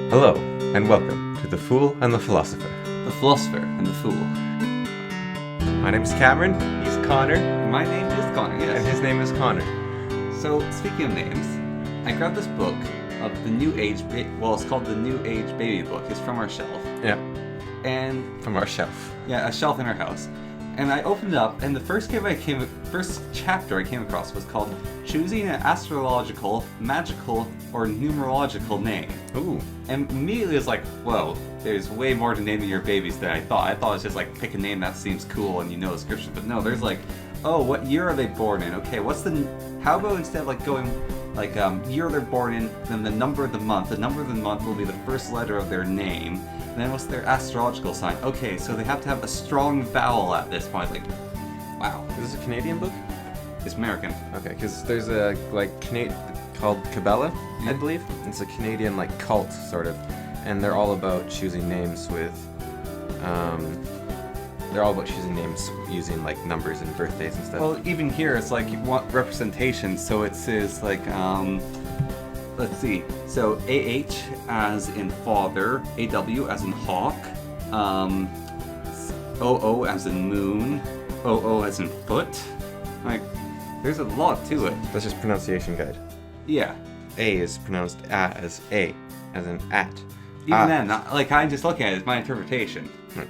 Hello, and welcome to The Fool and the Philosopher. The Philosopher and the Fool. My name is Cameron, he's Connor, My name is Connor, yes. and his name is Connor. So, speaking of names, I grabbed this book of the New Age, it's called the New Age Baby Book. It's from our shelf. Yeah, And, from our shelf. yeah, a shelf in our house. And I opened it up, and the first chapter I came across was called Choosing an Astrological, Magical, or Numerological Name. Ooh. And immediately it was like, whoa, there's way more to naming your babies than I thought. I thought it was just like, pick a name that seems cool and you know the scripture. But no, there's like, oh, what year are they born in? Okay, how about instead of like going, like, year they're born in, then the number of the month. The number of the month will be the first letter of their name. And then what's their astrological sign? Okay, so they have to have a strong vowel at this point. Like, wow. Is this a Canadian book? It's American. Okay, because there's a, called Cabela, I believe. It's a Canadian, cult, sort of. And they're all about choosing names with, they're all about choosing names using, numbers and birthdays and stuff. Well, even here, it's like you want representation, so it says let's see. So AH as in father, AW as in hawk, OO as in moon, OO as in foot. Like, there's a lot to it. That's just pronunciation guide. Yeah. A is pronounced as A, as in at. Even then, I just look at it, it's my interpretation. Right.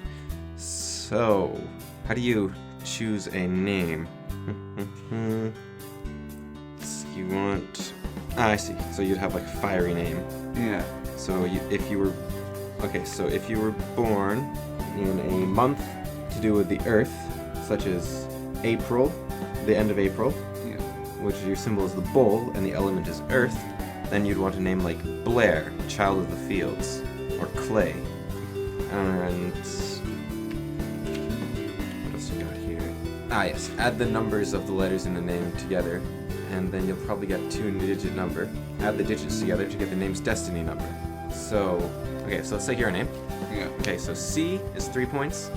So, how do you choose a name? You want... I see. So you'd have a fiery name. Yeah. So if you were born in a month to do with the earth, such as April, the end of April, which your symbol is the bull and the element is earth, then you'd want a name like Blair, child of the fields, or Clay. And what else you got here? Yes, add the numbers of the letters in the name together, and then you'll probably get 2-digit number. Add the digits together to get the name's destiny number. So let's say your name. Yeah. Okay, so C is 3 points,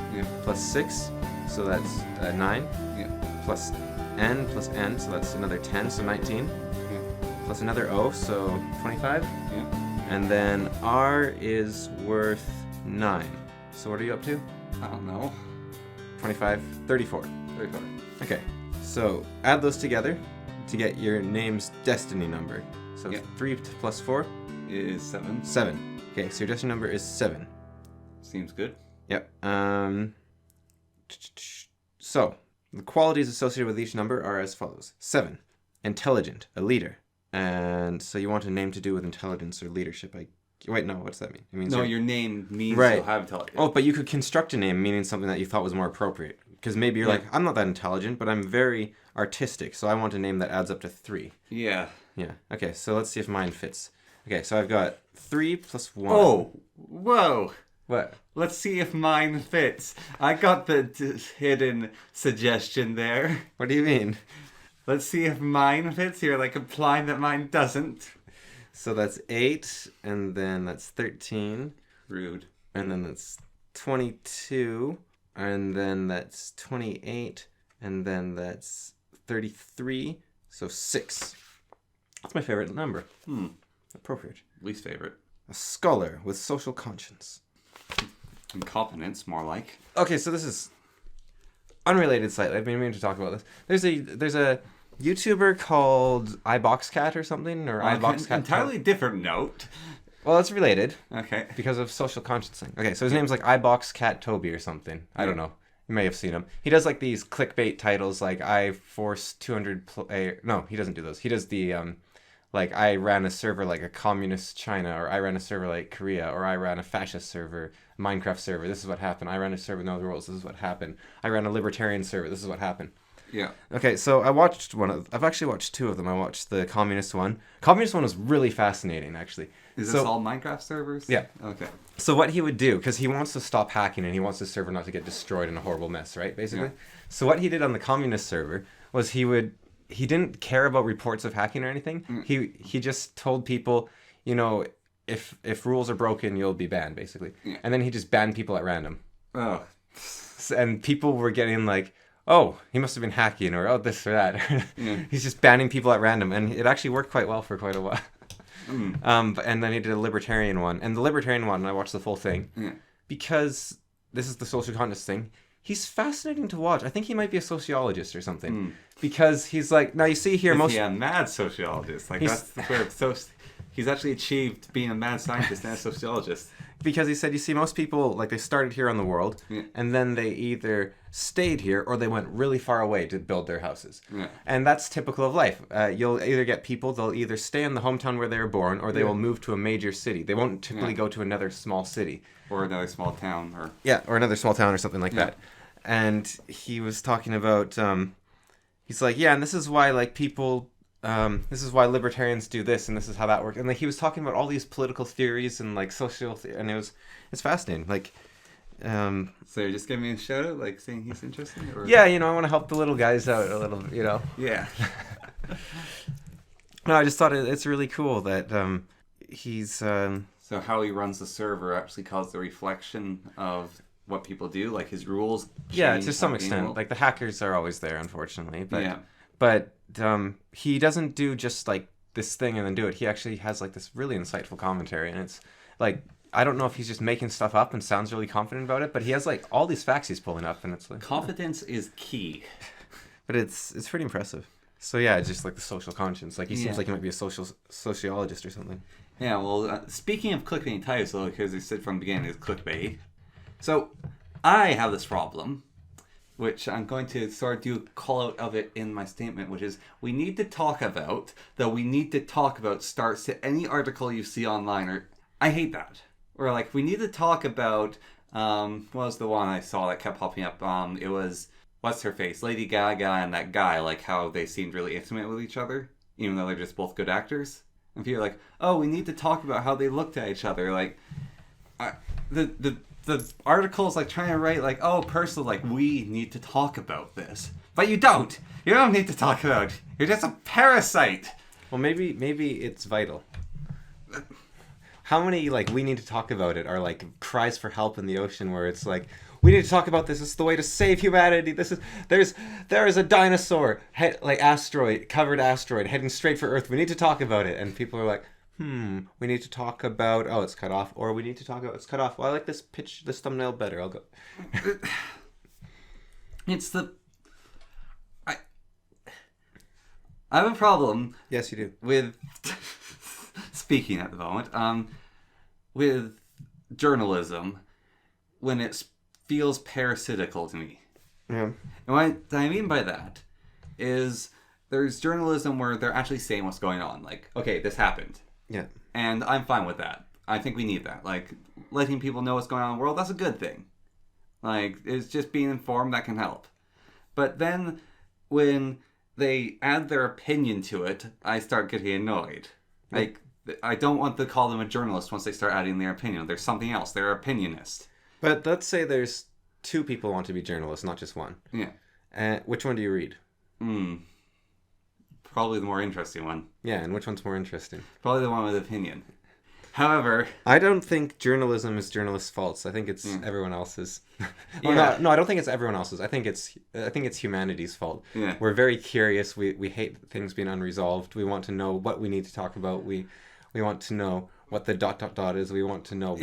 plus 6, so that's 9. Yeah. Plus N, so that's another 10, so 19. Yeah. Plus another O, so 25. Yeah. And then R is worth 9. So what are you up to? I don't know. 25, 34. 34. Okay, so add those together to get your name's destiny number. So 3 plus 4 is 7. 7. Okay, so your destiny number is 7. Seems good. Yep. So the qualities associated with each number are as follows. 7, intelligent, a leader. And so you want a name to do with intelligence or leadership. Wait, no, what does that mean? It means your name means right. you'll have intelligence. Oh, but you could construct a name meaning something that you thought was more appropriate. Because maybe you're like, I'm not that intelligent, but I'm very artistic, so I want a name that adds up to 3. Yeah. Yeah. Okay, so let's see if mine fits. Okay, so I've got 3 plus 1. Oh, whoa. What? Let's see if mine fits. I got the hidden suggestion there. What do you mean? Let's see if mine fits. You're implying that mine doesn't. So that's 8, and then that's 13. Rude. And then that's 22, and then that's 28, and then that's 33, so 6. That's my favorite number. Appropriate. Least favorite. A scholar with social conscience. Incompetence, more like. Okay, so this is unrelated slightly. I've been meaning to talk about this. There's a YouTuber called iBoxCat or something, or iBoxCat. Entirely different note. Well, it's related. Okay. Because of social consciencing. Okay, so his name's iBoxCat Toby or something. I don't know. You may have seen him. He does these clickbait titles I force 200 no, he doesn't do those. He does the I ran a server like a communist China, or I ran a server like Korea, or I ran a fascist server, Minecraft server, this is what happened. I ran a server in other worlds, this is what happened. I ran a libertarian server, this is what happened. Yeah. Okay, so I've actually watched 2 of them. I watched the communist one. Communist one was really fascinating, actually. Is this all Minecraft servers? Yeah. Okay. So what he would do, because he wants to stop hacking and he wants his server not to get destroyed in a horrible mess, right, basically? Yeah. So what he did on the communist server was he didn't care about reports of hacking or anything. He just told people, if rules are broken, you'll be banned, basically. Yeah. And then he just banned people at random. Oh. And people were getting oh, he must have been hacking, or oh, this or that. He's just banning people at random, and it actually worked quite well for quite a while. And then he did a libertarian one. And the libertarian one, I watched the full thing. Yeah. Because this is the social conscious thing. He's fascinating to watch. I think he might be a sociologist or something. Because he's like, now you see here, Is he a mad sociologist? Like, that's where he's actually achieved being a mad scientist and a sociologist. Because he said, you see, most people, like, they started here on the world, and then they either stayed here or they went really far away to build their houses. Yeah. And that's typical of life. You'll either get people, they'll either stay in the hometown where they were born, or they will move to a major city. They won't typically go to another small city. Or another small town. Or another small town or something like that. And he was talking about, he's like, and this is why, like, people... this is why libertarians do this, and this is how that works. And like he was talking about all these political theories and like social, and it's fascinating. Like, so you're just giving me a shout out, like saying he's interesting? Or? Yeah, I want to help the little guys out a little, Yeah. No, I just thought it's really cool that he's. So how he runs the server actually caused the reflection of what people do, like his rules. Yeah, to some extent. Like the hackers are always there, unfortunately, but. Yeah. But he doesn't do just like this thing and then do it. He actually has like this really insightful commentary, and it's like I don't know if he's just making stuff up and sounds really confident about it, but he has like all these facts he's pulling up, and it's like confidence is key. But it's pretty impressive. So yeah, it's just like the social conscience. Like he seems like he might be a sociologist or something. Yeah. Well, speaking of clickbait types, because they said from the beginning it's clickbait. So I have this problem, which I'm going to sort of do a call out of it in my statement, which is we need to talk about starts to any article you see online. Or I hate that. Or like we need to talk about what was the one I saw that kept popping up? It was what's her face, Lady Gaga and that guy, like how they seemed really intimate with each other, even though they're just both good actors. And people are like, oh, we need to talk about how they looked at each other. Like the article's like trying to write like, oh, personal, like we need to talk about this, but you don't need to talk about it. You're just a parasite. Well, maybe it's vital. How many like we need to talk about it are like cries for help in the ocean, where it's like we need to talk about this. It's the way to save humanity. There is a dinosaur covered asteroid heading straight for Earth. We need to talk about it, and people are like, we need to talk about, it's cut off, or we need to talk about, it's cut off. Well, I like this thumbnail better. I'll go. I have a problem. Yes, you do. With, speaking at the moment, with journalism, when it feels parasitical to me. Yeah. And what I mean by that is there's journalism where they're actually saying what's going on. Like, okay, this happened. Yeah. And I'm fine with that. I think we need that. Like, letting people know what's going on in the world, that's a good thing. Like, it's just being informed that can help. But then when they add their opinion to it, I start getting annoyed. Like, I don't want to call them a journalist once they start adding their opinion. There's something else. They're an opinionist. But let's say there's two people who want to be journalists, not just one. Yeah. Which one do you read? Probably the more interesting one. Yeah, and which one's more interesting? Probably the one with opinion. However, I don't think journalism is journalists' faults. I think it's everyone else's. No, I don't think it's everyone else's. I think it's humanity's fault. Yeah. We're very curious. We hate things being unresolved. We want to know what we need to talk about. We want to know what the ... is. We want to know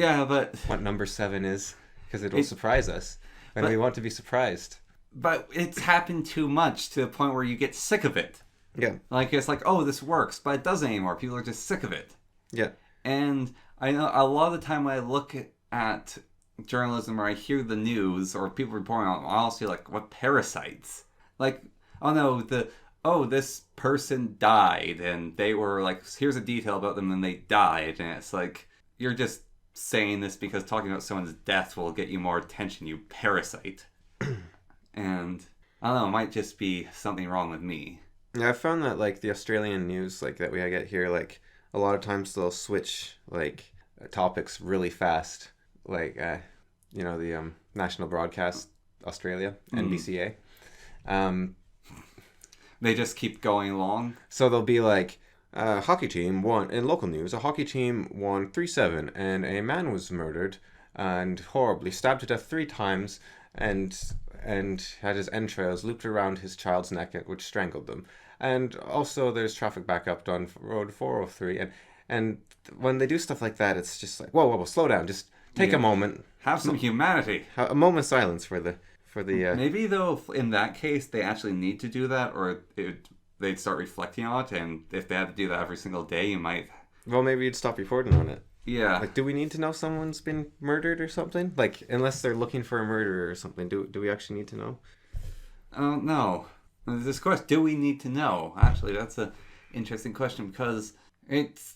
what number 7 is, because it'll surprise us. And we want to be surprised. But it's happened too much to the point where you get sick of it. Yeah. Like, it's like, oh, this works, but it doesn't anymore. People are just sick of it. Yeah. And I know a lot of the time when I look at journalism or I hear the news or people reporting on it, I'll see, like, what parasites? Like, oh no, this person died, and they were like, here's a detail about them, and they died. And it's like, you're just saying this because talking about someone's death will get you more attention, you parasite. And I don't know, it might just be something wrong with me. Yeah, I found that like the Australian news like that we get here, like a lot of times they'll switch like topics really fast, like the National Broadcast Australia, NBCA. They just keep going along. So they'll be like, hockey team won in local news. A hockey team won 3-7, and a man was murdered and horribly stabbed to death 3 times, and had his entrails looped around his child's neck, which strangled them. And also there's traffic backup on Road 403, And when they do stuff like that, it's just like, whoa, slow down. Just take a moment. Have some humanity. A moment's silence for the Maybe though, in that case, they actually need to do that, or they'd start reflecting on it. And if they had to do that every single day, you might. Well, maybe you'd stop reporting on it. Yeah. Like, do we need to know someone's been murdered or something? Like, unless they're looking for a murderer or something, do we actually need to know? No. This question, do we need to know? Actually, that's an interesting question, because it's,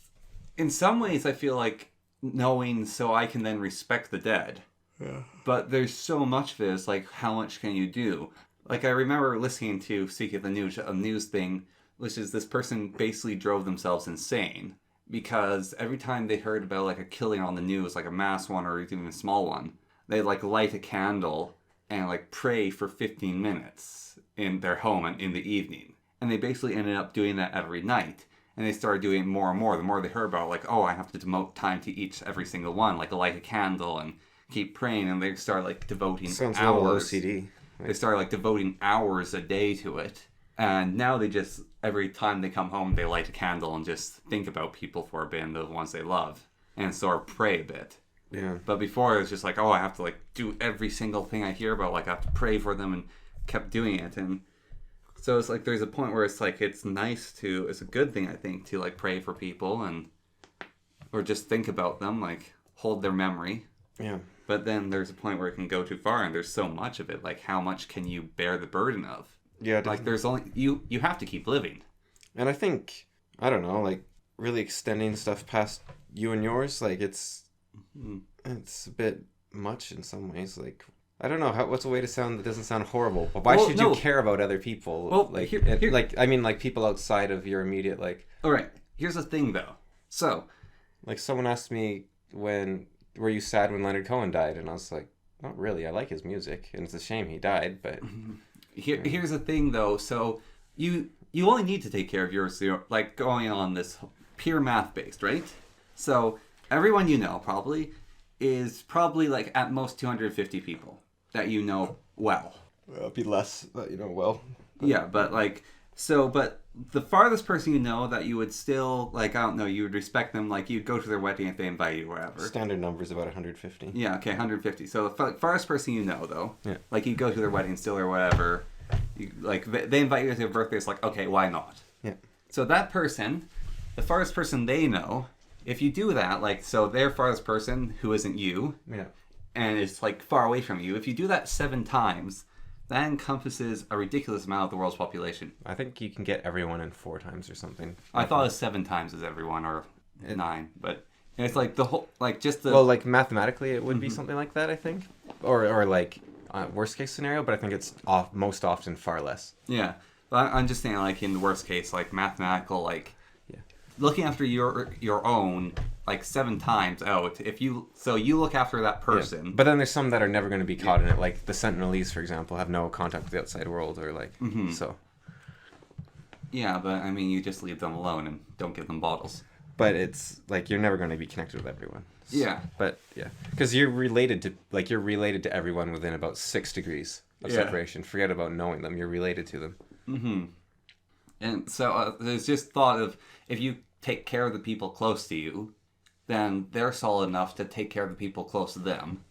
in some ways, I feel like knowing so I can then respect the dead. Yeah. But there's so much of it, it's like, how much can you do? Like, I remember listening to, speaking of the news, a news thing, which is this person basically drove themselves insane. Because every time they heard about, like, a killing on the news, like a mass one or even a small one, they'd, like, light a candle and, like, pray for 15 minutes in their home in the evening. And they basically ended up doing that every night. And they started doing it more and more. The more they heard about it, like, oh, I have to devote time to every single one. Like, light a candle and keep praying. And they start, like, devoting Sounds hours. A little OCD. They started, like, devoting hours a day to it. And now they just, every time they come home, they light a candle and just think about people for a bit and the ones they love. And sort of pray a bit. Yeah. But before, it was just like, oh, I have to, like, do every single thing I hear about. Like, I have to pray for them, and kept doing it. And so it's like, there's a point where it's like, it's nice to, it's a good thing, I think, to, like, pray for people and, or just think about them, like, hold their memory. Yeah. But then there's a point where it can go too far, and there's so much of it. Like, how much can you bear the burden of? Yeah. Like, there's only, you have to keep living. And I think, I don't know, like, really extending stuff past you and yours, like, it's a bit much in some ways. Like, I don't know, what's a way to sound that doesn't sound horrible? But why should you care about other people? Well, like, here. like, I mean, like, people outside of your immediate, like... All right, here's the thing, though. So... Like, someone asked me, were you sad when Leonard Cohen died? And I was like, not really, I like his music, and it's a shame he died, but... Here's the thing, though. So, you only need to take care of yours, like, going on this pure math-based, right? So, everyone you know, probably, is probably, like, at most 250 people that you know well. It'll be less that you know well. Yeah, but, like, so, but the farthest person you know that you would still, like, I don't know, you would respect them, like, you'd go to their wedding if they invite you or whatever. Standard number's about 150. Yeah, okay, 150. So the farthest person you know, though, yeah, like, you go to their wedding still or whatever, like, they invite you to their birthday, it's like, okay, why not? Yeah. So that person, the farthest person they know, if you do that, like, so their farthest person, who isn't you, yeah, and is, like, far away from you, if you do that 7 times... that encompasses a ridiculous amount of the world's population. I think you can get everyone in 4 times or something. I thought it was 7 times as everyone, or 9, but it's like the whole, like, just the... Well, like, mathematically it would be something like that, I think. Or like, worst case scenario, but I think it's most often far less. Yeah. But I'm just saying, like, in the worst case, like, mathematical, like, looking after your own, like, 7 times out. You look after that person. Yeah. But then there's some that are never going to be caught in it, like the Sentinelese, for example, have no contact with the outside world, or like, so. Yeah, but I mean, you just leave them alone and don't give them bottles. But it's like, you're never going to be connected with everyone. So, yeah. But yeah, because you're related to everyone within about 6 degrees of separation. Forget about knowing them; you're related to them. Mm-hmm. And so there's just thought of, if you take care of the people close to you, then they're solid enough to take care of the people close to them.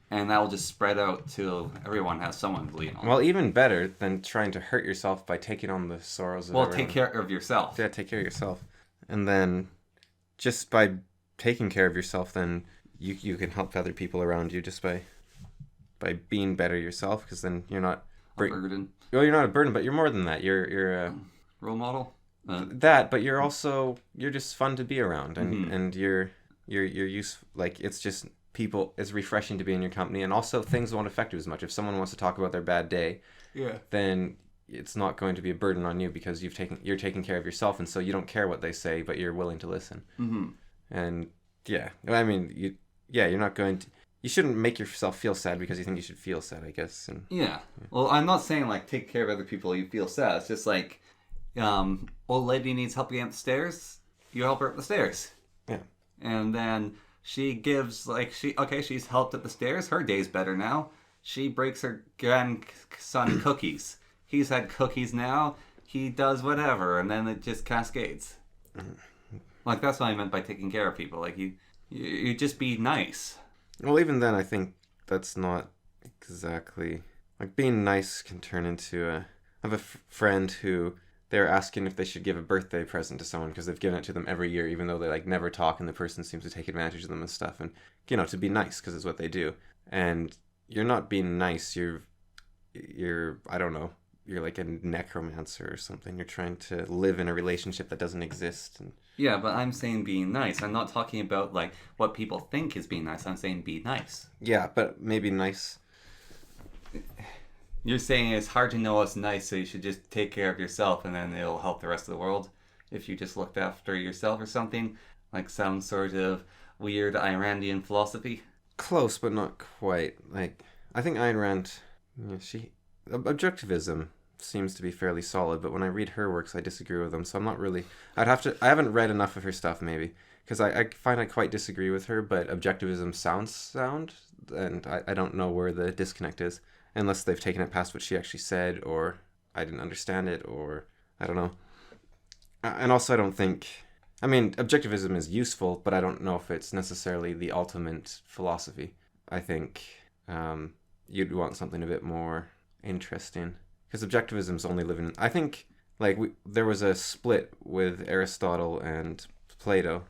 And that will just spread out till everyone has someone to lean on. Well, even better than trying to hurt yourself by taking on the sorrows of everyone. Take care of yourself. Yeah, take care of yourself. And then, just by taking care of yourself, then you can help other people around you just by being better yourself, because then you're not... A burden. Well, you're not a burden, but you're more than that. You're a... Role model? That, but you're just fun to be around, and you're useful. Like, it's just people. It's refreshing to be in your company, and also things won't affect you as much. If someone wants to talk about their bad day, then it's not going to be a burden on you, because you're taking care of yourself, and so you don't care what they say, but you're willing to listen. Mm-hmm. And yeah, I mean, you're not going to. You shouldn't make yourself feel sad because you think you should feel sad, I guess. And yeah. Well, I'm not saying, like, take care of other people you feel sad. It's just like, old lady needs help getting up the stairs, you help her up the stairs. Yeah. And then she gives, like, she's helped up the stairs, her day's better now. She breaks her grandson cookies. He's had cookies now, he does whatever, and then it just cascades. Like, that's what I meant by taking care of people. Like, you just be nice. Well, even then, I think that's not exactly... Like, being nice can turn into a... I have a friend who... They're asking if they should give a birthday present to someone because they've given it to them every year, even though they, like, never talk and the person seems to take advantage of them and stuff. And, you know, to be nice because it's what they do. And you're not being nice. You're I don't know. You're like a necromancer or something. You're trying to live in a relationship that doesn't exist. And... Yeah, but I'm saying being nice. I'm not talking about, like, what people think is being nice. I'm saying be nice. Yeah, but maybe nice... You're saying it's hard to know what's nice, so you should just take care of yourself and then it'll help the rest of the world if you just looked after yourself or something? Like some sort of weird Irandian philosophy? Close, but not quite. Like, I think Ayn Rand, objectivism seems to be fairly solid, but when I read her works, I disagree with them, so I'm not really... I haven't read enough of her stuff, maybe, because I find I quite disagree with her, but objectivism sounds sound, and I don't know where the disconnect is. Unless they've taken it past what she actually said, or I didn't understand it, or I don't know. And also I don't think... I mean, objectivism is useful, but I don't know if it's necessarily the ultimate philosophy. I think you'd want something a bit more interesting. Because objectivism's only living... I think, like, there was a split with Aristotle and Plato,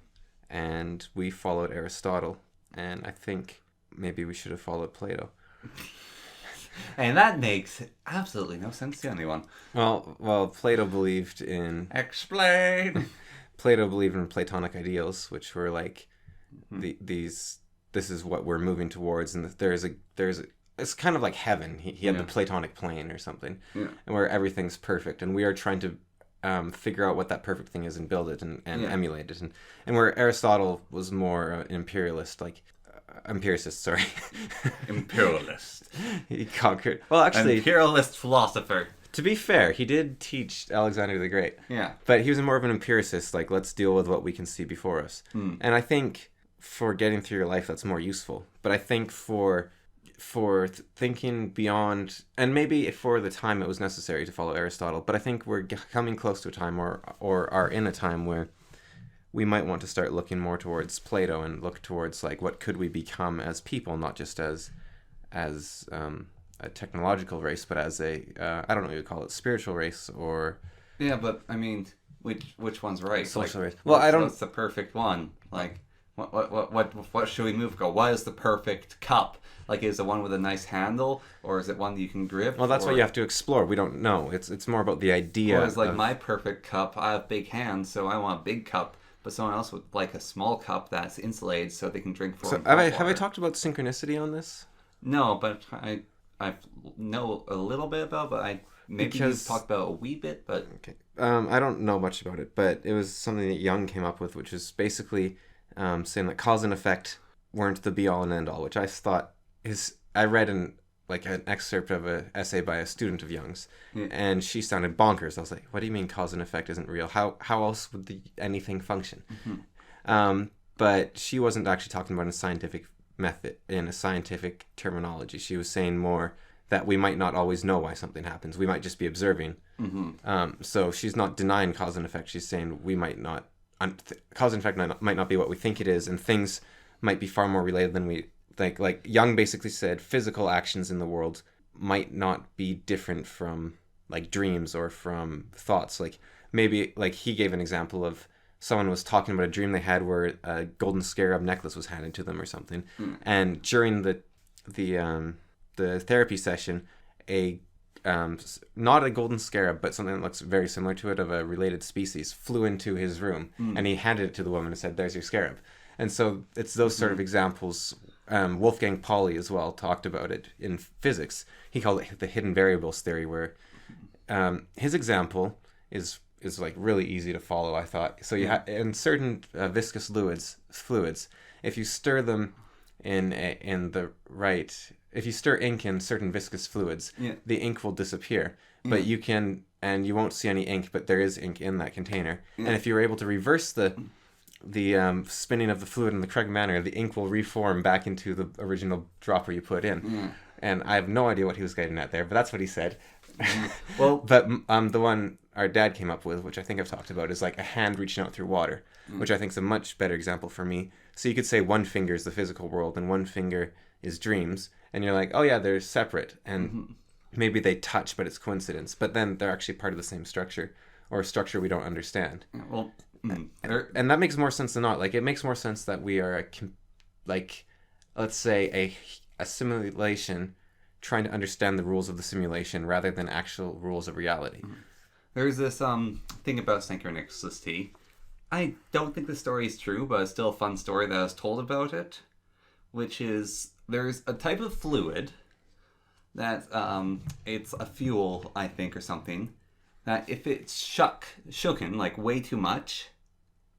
and we followed Aristotle, and I think maybe we should have followed Plato. And that makes absolutely no sense to anyone. Well, Plato believed in... Explain! Plato believed in Platonic ideals, which were like, this is what we're moving towards, and it's kind of like heaven. He had the Platonic plane or something, and where everything's perfect, and we are trying to figure out what that perfect thing is and build it and emulate it. And where Aristotle was more an imperialist, like... empiricist, sorry. Imperialist. He conquered... Well, actually... Imperialist philosopher. To be fair, he did teach Alexander the Great. Yeah. But he was more of an empiricist, like, let's deal with what we can see before us. And I think for getting through your life, that's more useful. But I think for thinking beyond... And maybe for the time it was necessary to follow Aristotle, but I think we're coming close to a time or are in a time where we might want to start looking more towards Plato and look towards, like, what could we become as people, not just as a technological race, but as a I don't know what you would call it, spiritual race, or... Yeah, but, I mean, which one's right? Social like, race. Well, I don't... What's the perfect one? Like, what should we move? What is the perfect cup? Like, is it one with a nice handle, or is it one that you can grip? Well, that's what you have to explore. We don't know. It's more about the idea. Or it's like, my perfect cup, I have big hands, so I want a big cup. But someone else would like a small cup that's insulated so they can drink for. So have I talked about synchronicity on this? No, but I know a little bit about, but you've talked about a wee bit, but okay. I don't know much about it, but it was something that Jung came up with, which is basically saying that cause and effect weren't the be all and end all, which I thought I read in like an excerpt of an essay by a student of Jung's, and she sounded bonkers. I was like, what do you mean cause and effect isn't real? How else would anything function? But she wasn't actually talking about a scientific method, in a scientific terminology. She was saying more that we might not always know why something happens. We might just be observing. So she's not denying cause and effect. She's saying we might not... cause and effect might not be what we think it is, and things might be far more related than we... Like Jung basically said physical actions in the world might not be different from like dreams or from thoughts. Like maybe like he gave an example of someone was talking about a dream they had where a golden scarab necklace was handed to them or something. And during the therapy session, not a golden scarab, but something that looks very similar to it of a related species flew into his room, and he handed it to the woman and said, "There's your scarab." And so it's those sort of examples. Wolfgang Pauli as well talked about it in physics. He called it the hidden variables theory, where his example is like really easy to follow, I thought. So you in certain viscous fluids, if you stir them if you stir ink in certain viscous fluids, the ink will disappear. But you won't see any ink, but there is ink in that container. And if you're able to reverse the spinning of the fluid in the correct manner, the ink will reform back into the original dropper you put in. And I have no idea what he was getting at there, but that's what he said. Well, but the one our dad came up with, which I think I've talked about, is like a hand reaching out through water, which I think is a much better example for me. So you could say one finger is the physical world and one finger is dreams, and you're like, oh yeah, they're separate, and maybe they touch, but it's coincidence. But then they're actually part of the same structure, or a structure we don't understand. Well, And that makes more sense than not. Like, it makes more sense that we are let's say a simulation trying to understand the rules of the simulation rather than actual rules of reality. There's this thing about synchronicity. I don't think the story is true, but it's still a fun story that I was told about it, which is there's a type of fluid that it's a fuel, I think, or something, that if it's shooken like way too much,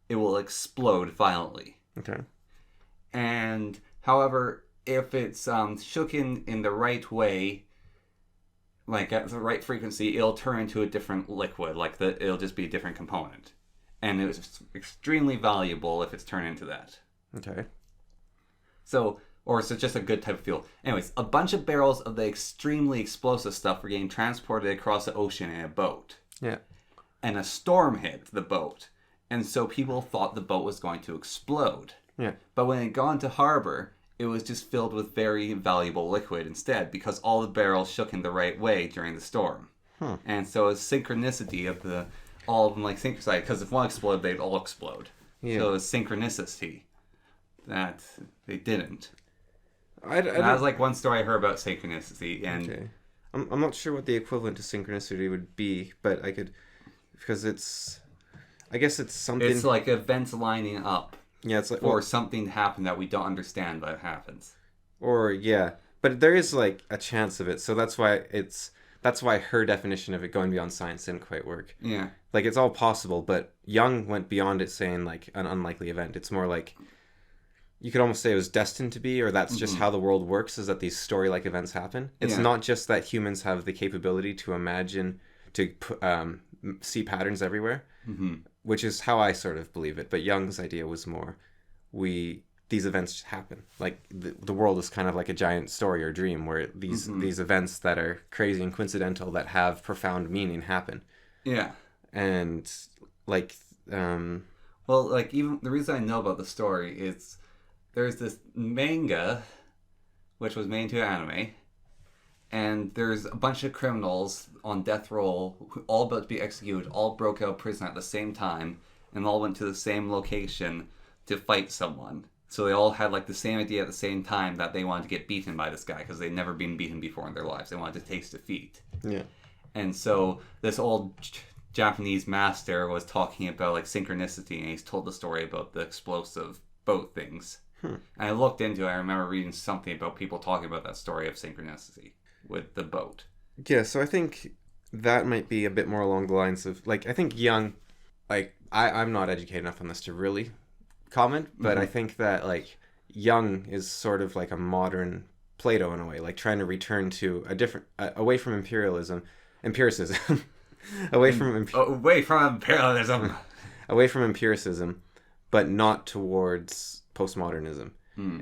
it will explode violently. Okay. And however, if it's shooken in the right way, like at the right frequency, it'll turn into a different liquid. It'll just be a different component, and it's extremely valuable if it's turned into that. Okay. So, or it's just a good type of fuel. Anyways, a bunch of barrels of the extremely explosive stuff were getting transported across the ocean in a boat. Yeah. And a storm hit the boat, and so people thought the boat was going to explode. Yeah. But when it got into harbor, it was just filled with very valuable liquid instead, because all the barrels shook in the right way during the storm. And so it's synchronicity of all of them like synchronized, because if one exploded, they'd all explode. Yeah. So it's synchronicity that they didn't. That was like one story I heard about synchronicity, and okay. I'm not sure what the equivalent to synchronicity would be, but I could, because I guess it's something. It's like events lining up. Yeah, it's like for something to happen that we don't understand, but it happens. Or yeah, but there is like a chance of it, so that's why her definition of it going beyond science didn't quite work. Yeah, like it's all possible, but Jung went beyond it, saying like an unlikely event. It's more like you could almost say it was destined to be, or that's just how the world works, is that these story-like events happen. It's not just that humans have the capability to imagine, to see patterns everywhere, which is how I sort of believe it. But Jung's idea was more, these events happen. Like the world is kind of like a giant story or dream where these events that are crazy and coincidental that have profound meaning happen. Yeah. And like, well, like even the reason I know about the story is there's this manga which was made into an anime, and there's a bunch of criminals on death row all about to be executed, all broke out of prison at the same time, and all went to the same location to fight someone. So they all had like the same idea at the same time, that they wanted to get beaten by this guy because they'd never been beaten before in their lives. They wanted to taste defeat. Yeah. And so this old Japanese master was talking about like synchronicity, and he's told the story about the explosive boat things. And I looked into it. I remember reading something about people talking about that story of synchronicity with the boat. Yeah, so I think that might be a bit more along the lines of, like, I think Jung, like, I'm not educated enough on this to really comment, but I think that, like, Jung is sort of like a modern Plato in a way, like trying to return to a different, away from empiricism, away from imperialism, away from empiricism, but not towards postmodernism.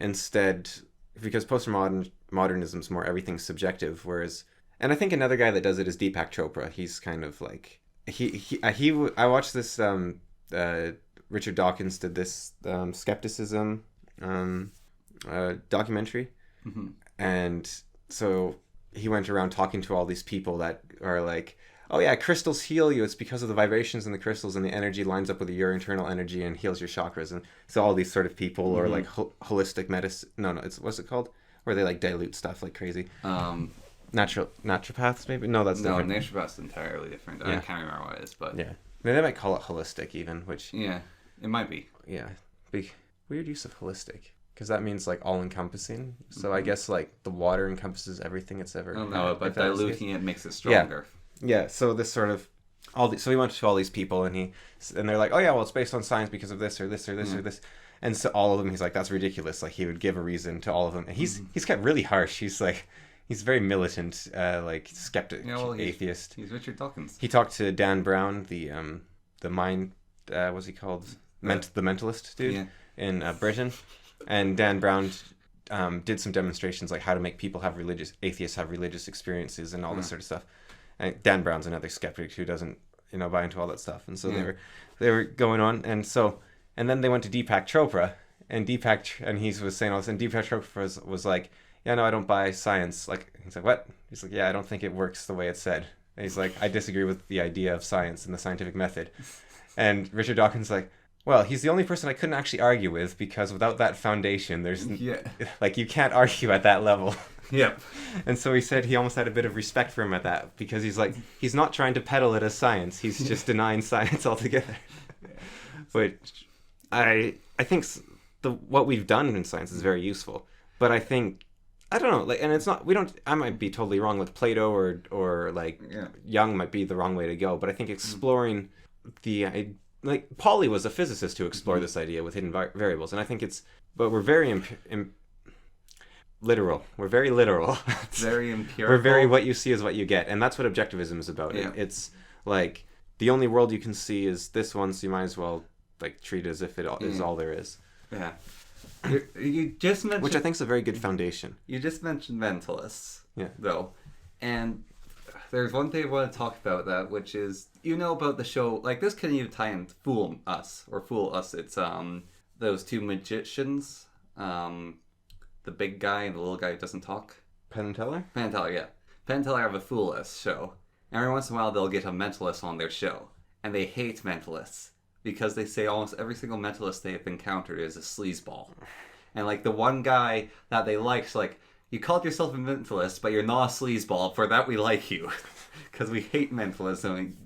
Instead, because postmodernism is more everything's subjective, whereas, and I think another guy that does it is Deepak Chopra. He's kind of like I watched this Richard Dawkins did this skepticism documentary, and so he went around talking to all these people that are like, oh yeah, crystals heal you. It's because of the vibrations in the crystals, and the energy lines up with your internal energy and heals your chakras. And so all these sort of people, or like holistic medicine. No, it's what's it called? Where they like dilute stuff like crazy. Naturopaths maybe? No, that's different. No, naturopaths entirely different. I can't remember what it is, but yeah, maybe they might call it holistic even, which it might be. Yeah, big weird use of holistic, because that means like all encompassing. So I guess like the water encompasses everything it's ever. Oh no, but diluting it makes it stronger. Yeah, so this sort of so he went to all these people, and they're like, oh yeah, well it's based on science because of this or this or this or this, and so all of them, he's like, that's ridiculous. Like he would give a reason to all of them, and he's kept really harsh. He's like, he's very militant, like skeptic, atheist. He's Richard Dawkins. He talked to Dan Brown, the mind, what's he called, the mentalist dude in Britain, and Dan Brown did some demonstrations like how to make people atheists have religious experiences and all this sort of stuff. And Dan Brown's another skeptic who doesn't, buy into all that stuff. And so they were going on, and then they went to Deepak Chopra, and he was saying all this, and Deepak Chopra was like, yeah, no, I don't buy science. Like, he's like, what? He's like, yeah, I don't think it works the way it's said. And he's like, I disagree with the idea of science and the scientific method. And Richard Dawkins like, well, he's the only person I couldn't actually argue with, because without that foundation, there's like, you can't argue at that level. Yep. And so he said he almost had a bit of respect for him at that, because he's like, he's not trying to peddle it as science. He's just denying science altogether. Which I think what we've done in science is very useful. But I think, I don't know, like, and it's not, I might be totally wrong with Plato or Young might be the wrong way to go. But I think exploring like Pauli was a physicist who explored this idea with hidden variables, and I think but we're very literal. We're very literal. Very empirical. We're very what you see is what you get, and that's what objectivism is about. Yeah. It's like the only world you can see is this one, so you might as well like treat it as if it is all there is. Yeah. You just mentioned, which I think is a very good foundation. You just mentioned mentalists, yeah, though, and there's one thing I want to talk about that, which is, about the show, like, this can even tie in Fool Us. It's those two magicians, the big guy and the little guy who doesn't talk. Penn and Teller, yeah. Penn and Teller have a Fool Us show. Every once in a while they'll get a mentalist on their show, and they hate mentalists because they say almost every single mentalist they have encountered is a sleazeball. And like the one guy that they liked, like, you called yourself a mentalist, but you're not a sleazeball. For that, we like you. Because we hate mentalism.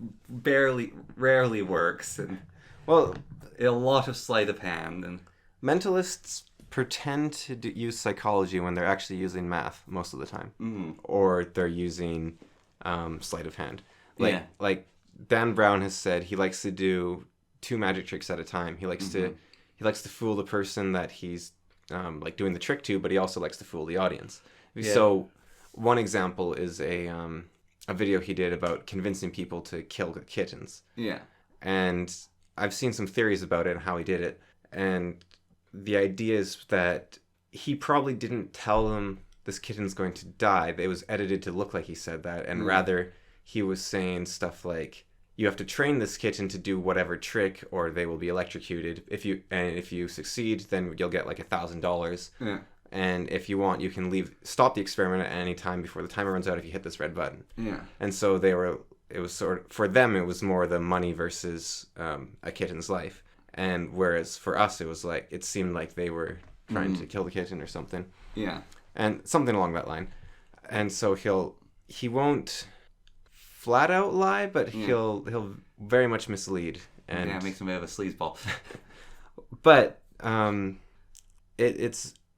It rarely works. And, well, a lot of sleight of hand. And mentalists pretend to use psychology when they're actually using math most of the time. Mm-hmm. Or they're using sleight of hand. Like Dan Brown has said, he likes to do 2 magic tricks at a time. He likes to fool the person that he's like doing the trick to, but he also likes to fool the audience. Yeah. So one example is a video he did about convincing people to kill kittens. Yeah. And I've seen some theories about it and how he did it. And the idea is that he probably didn't tell them this kitten's going to die. It was edited to look like he said that. And rather he was saying stuff like, you have to train this kitten to do whatever trick, or they will be electrocuted. If you succeed, then you'll get like $1,000. Yeah. And if you want, you can stop the experiment at any time before the timer runs out if you hit this red button. Yeah. And so it was sort of, for them, it was more the money versus a kitten's life. And whereas for us, it was like, it seemed like they were trying to kill the kitten or something. Yeah. And something along that line. And so he won't flat out lie, but he'll very much mislead, and it makes him a bit of a sleazeball. But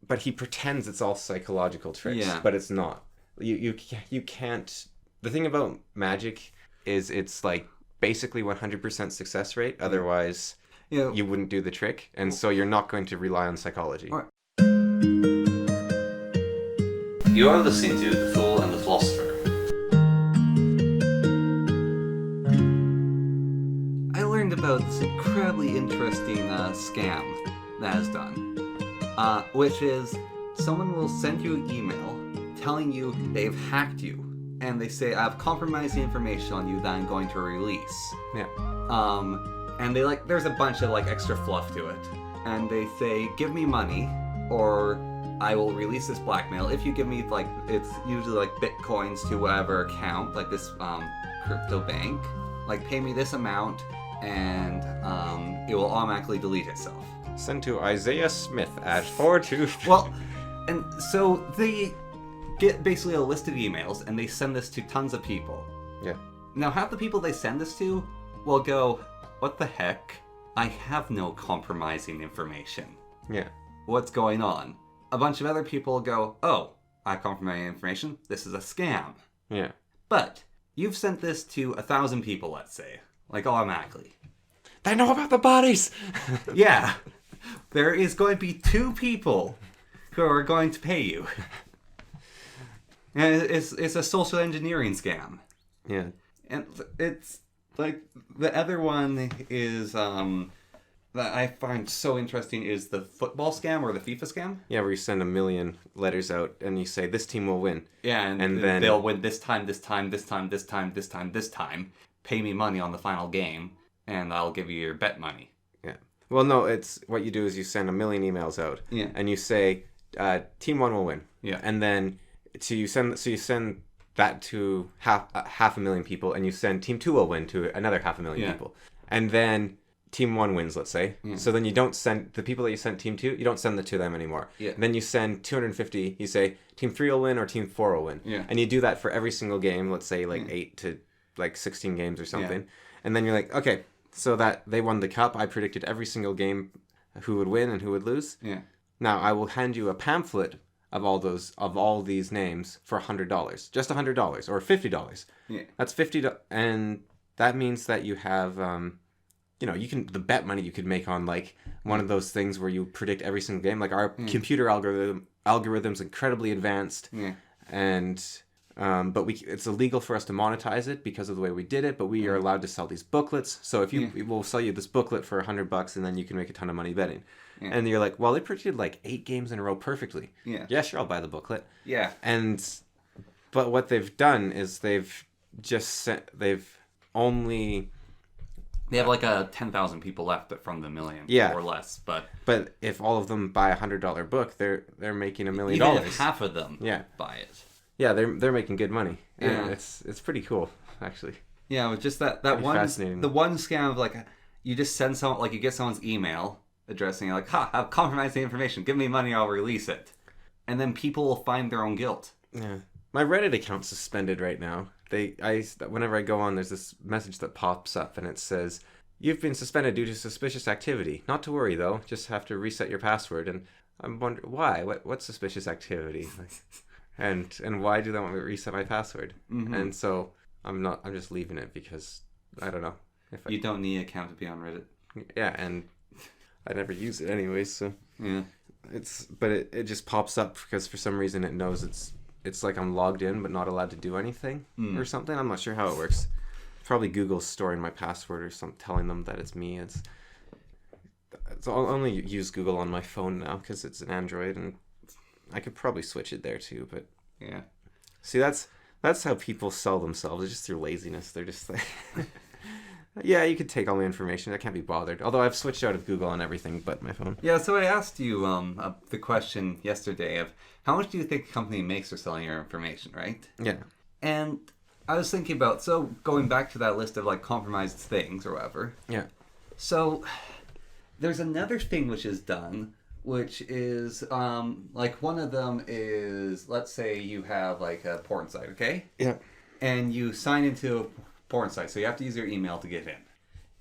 but he pretends it's all psychological tricks, but it's not. You can't. The thing about magic is it's like basically 100% success rate. Otherwise, you wouldn't do the trick, and so you're not going to rely on psychology. Right. You are listening to The Fool and the Philosopher. About this incredibly interesting scam that is done, which is someone will send you an email telling you they've hacked you, and they say, I have compromising information on you that I'm going to release. Yeah. And they there's a bunch of extra fluff to it, and they say, give me money or I will release this blackmail if you give me it's usually bitcoins to whatever account, this crypto bank, pay me this amount, and it will automatically delete itself. Sent to Isaiah Smith at 423. Well, and so they get basically a list of emails, and they send this to tons of people. Yeah. Now, half the people they send this to will go, what the heck? I have no compromising information. Yeah. What's going on? A bunch of other people will go, oh, I have compromising information. This is a scam. Yeah. But you've sent this to 1,000 people, let's say. Automatically. They know about the bodies! Yeah. There is going to be 2 people who are going to pay you. And it's a social engineering scam. Yeah. And it's the other one is that I find so interesting is the football scam or the FIFA scam. Yeah, where you send 1 million letters out and you say, this team will win. Yeah, and then they'll win this time, this time, this time, this time, this time, this time. pay me money on the final game, and I'll give you your bet money. Yeah. Well, no, it's what you do is you send a million emails out, Yeah. and you say, Team 1 will win. Yeah. And then you send that to half a million people, and you send Team 2 will win to another half a million people. And then Team 1 wins, let's say. Yeah. So then you don't send the people that you sent Team 2, you don't send it to them anymore. Yeah. Then you send 250, you say Team 3 will win or Team 4 will win. Yeah. And you do that for every single game, let's say 8 to 16 games or something. Yeah. And then you're like, okay, so that they won the cup. I predicted every single game who would win and who would lose. Yeah. Now I will hand you a pamphlet of all these names for $100, just $100 or $50. Yeah. That's $50, and that means that you have, the bet money you could make on like one of those things where you predict every single game. Like our computer algorithm's incredibly advanced, and but it's illegal for us to monetize it because of the way we did it. But we are allowed to sell these booklets. So if we will sell you this booklet for $100, and then you can make a ton of money betting. Yeah. And you're like, well, they predicted like 8 games in a row perfectly. Yeah, sure, I'll buy the booklet. Yeah. But what they've done is they have like 10,000 people left from the million, or less. But if all of them buy $100 book, they're making $1 million. Even if half of them buy it. Yeah, they're making good money. Yeah, it's pretty cool, actually. Yeah, with just that one fascinating. The one scam of like you just send someone, like you get someone's email addressing like, I've compromised the information, give me money, I'll release it. And then people will find their own guilt. Yeah. My Reddit account's suspended right now. Whenever I go on, there's this message that pops up and it says, "You've been suspended due to suspicious activity. Not to worry though, just have to reset your password." And I'm wondering why? What's suspicious activity? And why do they want me to reset my password? Mm-hmm. And so I'm just leaving it because I don't know. You don't need an account to be on Reddit. Yeah, and I never use it anyways, so yeah. It just pops up because for some reason it knows it's like I'm logged in but not allowed to do anything or something. I'm not sure how it works. Probably Google's storing my password or something, telling them that it's me. I'll only use Google on my phone now because it's an Android, and I could probably switch it there too. But yeah, see, that's how people sell themselves. It's just through laziness. They're just like, yeah, you could take all the information. I can't be bothered. Although I've switched out of Google on everything but my phone. Yeah, so I asked you the question yesterday of how much do you think a company makes for selling your information, right? Yeah. And I was thinking about, so going back to that list of like compromised things or whatever. Yeah. So there's another thing which is done, which is like one of them is, let's say you have like a porn site, okay? Yeah. And you sign into a porn site, so you have to use your email to get in.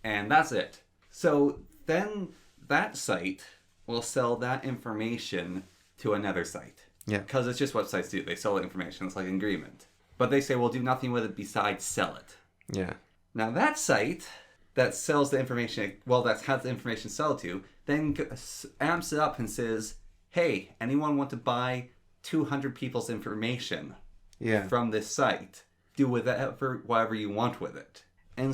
And that's it. So then that site will sell that information to another site. Yeah. Because it's just what sites do. They sell the information. It's like an agreement. But they say, we'll do nothing with it besides sell it. Yeah. Now that site that sells the information, well, that has the information sold to, then amps it up and says, hey, anyone want to buy 200 people's information from this site? Do with that for whatever you want with it. And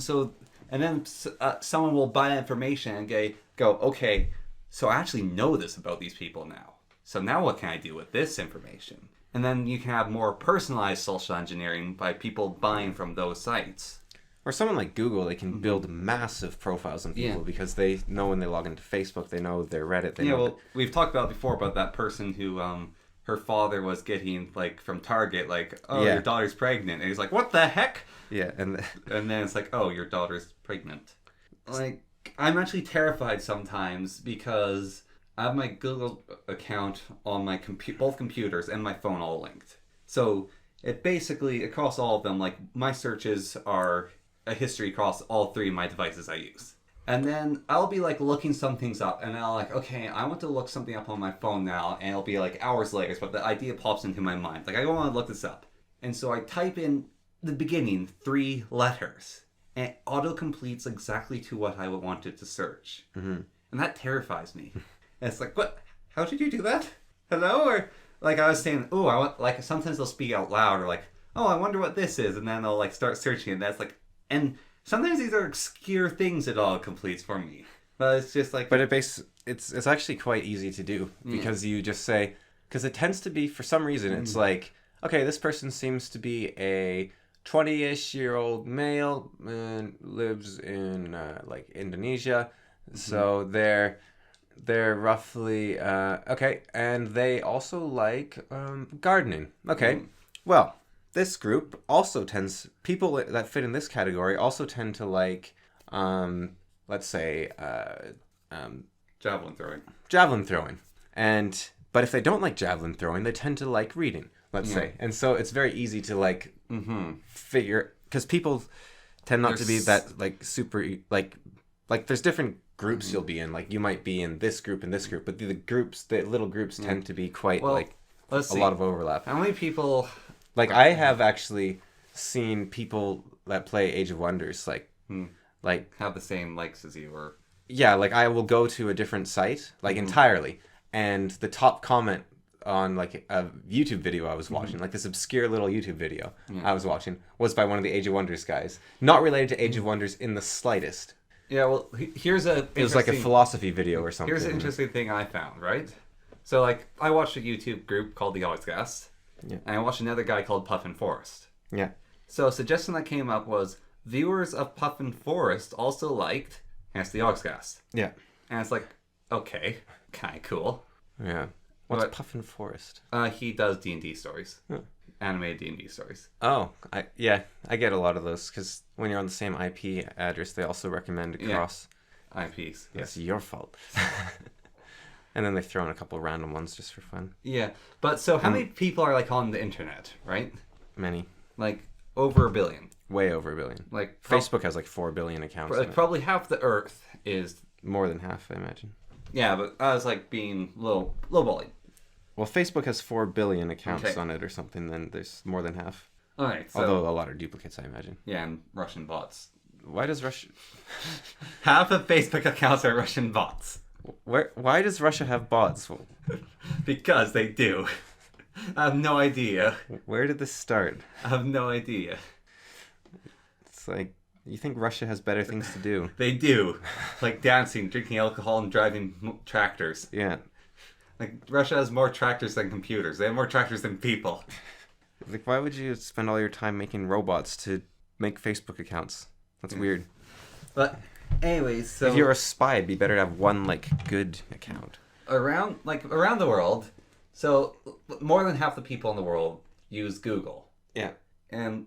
then someone will buy that information and go, okay, so I actually know this about these people now. So now what can I do with this information? And then you can have more personalized social engineering by people buying from those sites. Or someone like Google, they can build massive profiles on people because they know when they log into Facebook, they know their Reddit. They know well, we've talked about before about that person who, her father was getting, like, from Target, like, your daughter's pregnant. And he's like, what the heck? Yeah. And then it's like, oh, your daughter's pregnant. Like, I'm actually terrified sometimes because I have my Google account on my both computers and my phone all linked. So it basically, across all of them, like, my searches are a history across all 3 of my devices I use. And then I'll be like looking some things up and I'll like, okay, I want to look something up on my phone now, and it'll be like hours later, but the idea pops into my mind. Like, I want to look this up. And so I type in the beginning 3 letters and it auto-completes exactly to what I would want it to search. Mm-hmm. And that terrifies me. And it's like, what? How did you do that? Hello? Or like I was saying, oh, I want, like sometimes they'll speak out loud or like, oh, I wonder what this is. And then they'll like start searching and that's like, and sometimes these are obscure things it all completes for me. But it's just like... But it's actually quite easy to do because you just say... Because it tends to be, for some reason, it's like, okay, this person seems to be a 20-ish year old male and lives in like Indonesia. So they're roughly okay, and they also like gardening. Okay, well, this group also people that fit in this category also tend to like let's say Javelin throwing. But if they don't like javelin throwing, they tend to like reading, let's say. And so it's very easy to like figure, because people tend not to be that like super like there's different groups you'll be in. Like you might be in this group and this group, but the little groups tend to be quite like a lot of overlap. How many people? Like I have actually seen people that play Age of Wonders like have the same likes as you, or yeah, like I will go to a different site like entirely, and the top comment on like a YouTube video I was watching, like this obscure little YouTube video I was watching, was by one of the Age of Wonders guys, not related to Age of Wonders in the slightest. Yeah, well, it was like a philosophy video or something. Here's an interesting thing I found, right? So, like, I watched a YouTube group called The Yogscast, and I watched another guy called Puffin Forest. Yeah. So, a suggestion that came up was viewers of Puffin Forest also liked hence The Yogscast. Yeah. And it's like, okay, kind of cool. Yeah. What's Puffin Forest? He does D&D stories. Animated D&D stories. Oh, I get a lot of those, because when you're on the same IP address, they also recommend cross IPs. It's your fault. And then they throw in a couple random ones just for fun. Yeah, but so how many people are like on the internet, right? Many. Like over 1 billion. Way over 1 billion. Like Facebook has like 4 billion accounts. Like probably half the Earth is more than half, I imagine. Yeah, but I was like being low bullied. Well, Facebook has 4 billion accounts on it or something, then there's more than half. All right. So, although a lot are duplicates, I imagine. Yeah, and Russian bots. Why does Russia... half of Facebook accounts are Russian bots. Why does Russia have bots? Because they do. I have no idea. Where did this start? I have no idea. It's like, you think Russia has better things to do. They do. Like dancing, drinking alcohol, and driving tractors. Yeah. Like, Russia has more tractors than computers. They have more tractors than people. Like, why would you spend all your time making robots to make Facebook accounts? That's weird. But, anyways, so... if you're a spy, it'd be better to have one, like, good account. Around the world, so more than half the people in the world use Google. Yeah. And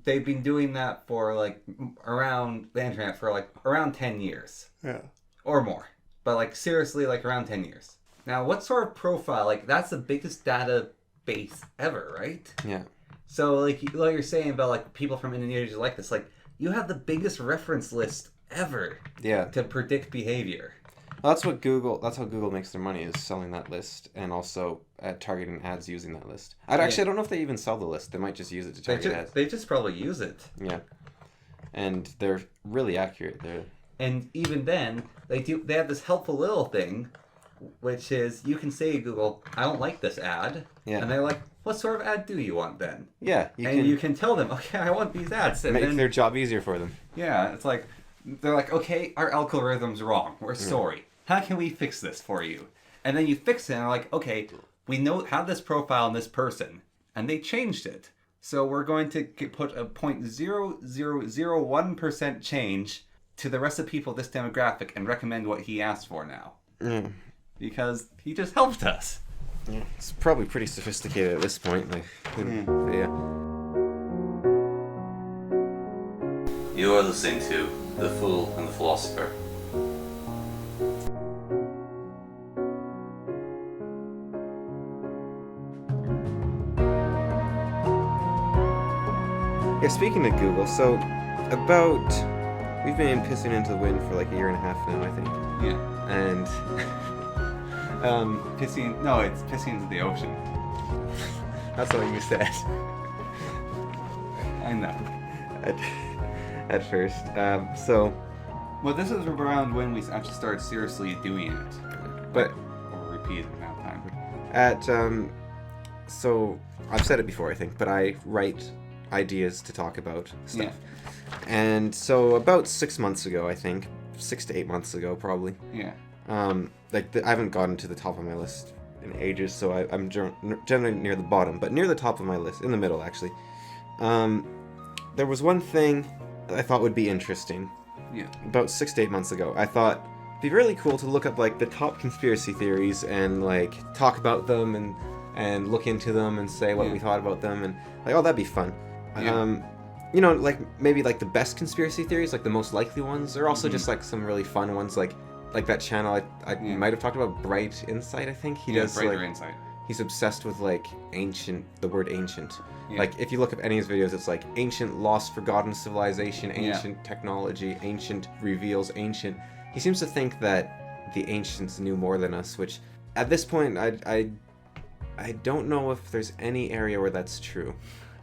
they've been doing that for, like, around the internet for, like, around 10 years. Yeah. Or more. But, like, seriously, like, around 10 years. Now, what sort of profile? Like, that's the biggest database ever, right? Yeah. So, like you're saying about, like, people from Indonesia like this, like, you have the biggest reference list ever. Yeah. To predict behavior. Well, that's how Google makes their money, is selling that list and also targeting ads using that list. I don't know if they even sell the list. They might just use it to target ads. They just probably use it. Yeah. And they're really accurate. And even then, they have this helpful little thing, which is you can say to Google, I don't like this ad. Yeah. And they're like, what sort of ad do you want then? Yeah. You can tell them, okay, I want these ads. And make their job easier for them. Yeah, it's like, they're like, okay, our algorithm's wrong. We're sorry. How can we fix this for you? And then you fix it and they're like, okay, we have this profile on this person. And they changed it. So we're going to put a 0.0001% change to the rest of people of this demographic and recommend what he asked for now. Mm. Because he just helped us. Yeah, it's probably pretty sophisticated at this point. Like, yeah. You are listening to The Fool and the Philosopher. Yeah, speaking of Google, so we've been pissing into the wind for like 1.5 years now, I think. Yeah. And it's pissing into the ocean. That's what you said. I know. At first. Well, this is around when we actually started seriously doing it. But... or repeated amount of time. So, I've said it before, I think, but I write ideas to talk about stuff. Yeah. And so, about 6 months ago, I think, 6 to 8 months ago, probably. Yeah. I haven't gotten to the top of my list in ages, so I'm generally near the bottom, but near the top of my list, in the middle actually. there was one thing I thought would be interesting. Yeah. About 6 to 8 months ago, I thought it'd be really cool to look up like the top conspiracy theories and like talk about them and look into them and say what we thought about them, and like, oh, that'd be fun. Yeah. You know, like maybe like the best conspiracy theories, like the most likely ones, or also just like some really fun ones, like that channel I might have talked about, Bright Insight. I think he does Brighter like Insight. he's obsessed with like the word ancient. Yeah. Like if you look up any of his videos, it's like ancient lost forgotten civilization, ancient technology, ancient reveals ancient. He seems to think that the ancients knew more than us, which at this point I don't know if there's any area where that's true.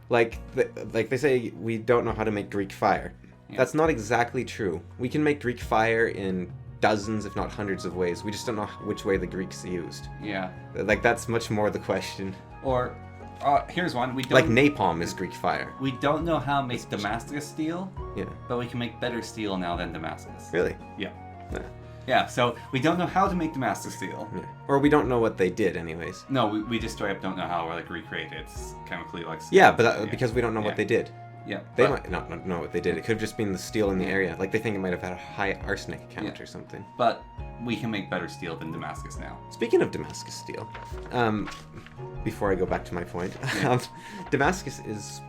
Like they say we don't know how to make Greek fire. Yeah. That's not exactly true. We can make Greek fire in dozens, if not hundreds of ways. We just don't know which way the Greeks used. Yeah. Like that's much more the question. Or here's one. We don't like napalm is Greek fire. We don't know how to make Damascus steel. Yeah. But we can make better steel now than Damascus. Really? Yeah. Yeah, so we don't know how to make Damascus steel. Yeah. Or we don't know what they did, anyways. No, we just straight up don't know how like recreate it chemically, like. Yeah, but because we don't know what they did. Yeah. They might not know what they did. It could have just been the steel in the area. Like they think it might have had a high arsenic count or something. But we can make better steel than Damascus now. Speaking of Damascus steel, before I go back to my point, Damascus is,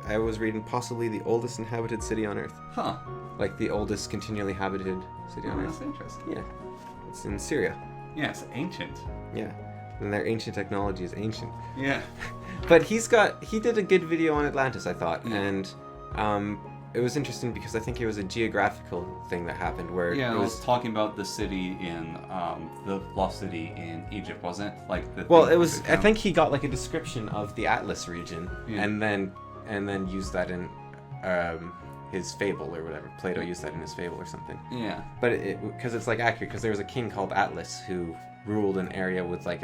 I was reading, possibly the oldest inhabited city on Earth. Huh. Like the oldest continually inhabited city on Earth. That's interesting. Yeah. It's in Syria. Yeah, it's ancient. Yeah. And their ancient technology is ancient. Yeah. But he did a good video on Atlantis, I thought, and it was interesting because I think it was a geographical thing that happened where it was talking about the city in the lost city in Egypt, wasn't it? Like it was. I think he got like a description of the Atlas region, and then used that in his fable or whatever. Plato used that in his fable or something. Yeah. But because it's like accurate, because there was a king called Atlas who ruled an area with like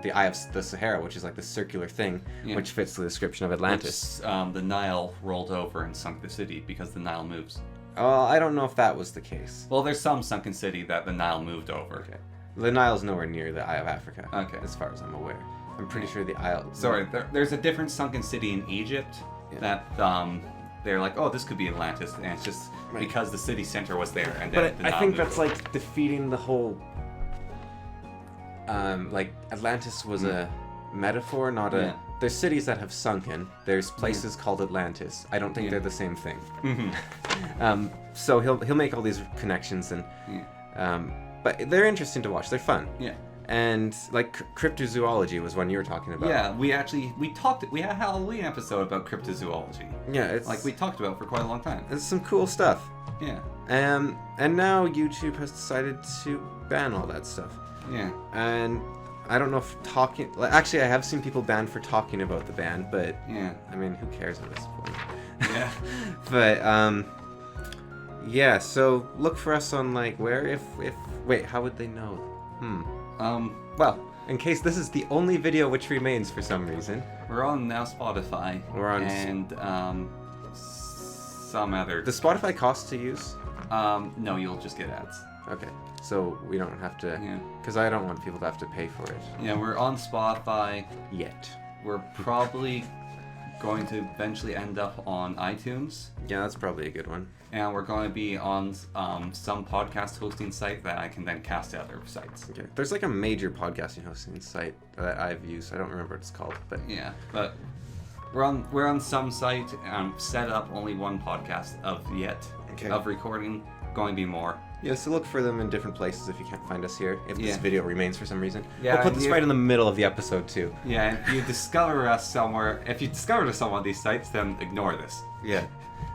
the Eye of the Sahara, which is like the circular thing, which fits the description of Atlantis. Which, the Nile rolled over and sunk the city because the Nile moves. I don't know if that was the case. Well, there's some sunken city that the Nile moved over. Okay. The Nile's nowhere near the Eye of Africa. Okay. As far as I'm aware. I'm pretty sure the Isle... Sorry, there's a different sunken city in Egypt that they're like, oh, this could be Atlantis, and it's just because the city center was there. And but I think that's like defeating the whole... like Atlantis was a metaphor, not a... There's cities that have sunken. There's places called Atlantis. I don't think they're the same thing. Mm-hmm. So he'll make all these connections, and but they're interesting to watch. They're fun. Yeah. And like cryptozoology was one you were talking about. Yeah, we had a Halloween episode about cryptozoology. Yeah, it's like we talked about for quite a long time. It's some cool stuff. Yeah. And now YouTube has decided to ban all that stuff. Yeah. And I don't know if actually I have seen people banned for talking about the ban, but I mean, who cares at this point? Yeah. But yeah, so look for us on like where wait, how would they know? Well, in case this is the only video which remains for some reason. We're on now Spotify. We're on and some other. Does Spotify cost to use? No, you'll just get ads. Okay. So we don't have to, because I don't want people to have to pay for it. Yeah, we're on Spotify. Yet. We're probably going to eventually end up on iTunes. Yeah, that's probably a good one. And we're going to be on some podcast hosting site that I can then cast to other sites. Okay. There's like a major podcasting hosting site that I've used. I don't remember what it's called, but yeah, but we're on some site. Set up only one podcast of recording. Going to be more. Yeah, so look for them in different places if you can't find us here. If this video remains for some reason. Yeah, we'll put this right in the middle of the episode too. Yeah, if you discover us somewhere, if you discover us on one of these sites, then ignore this. Yeah.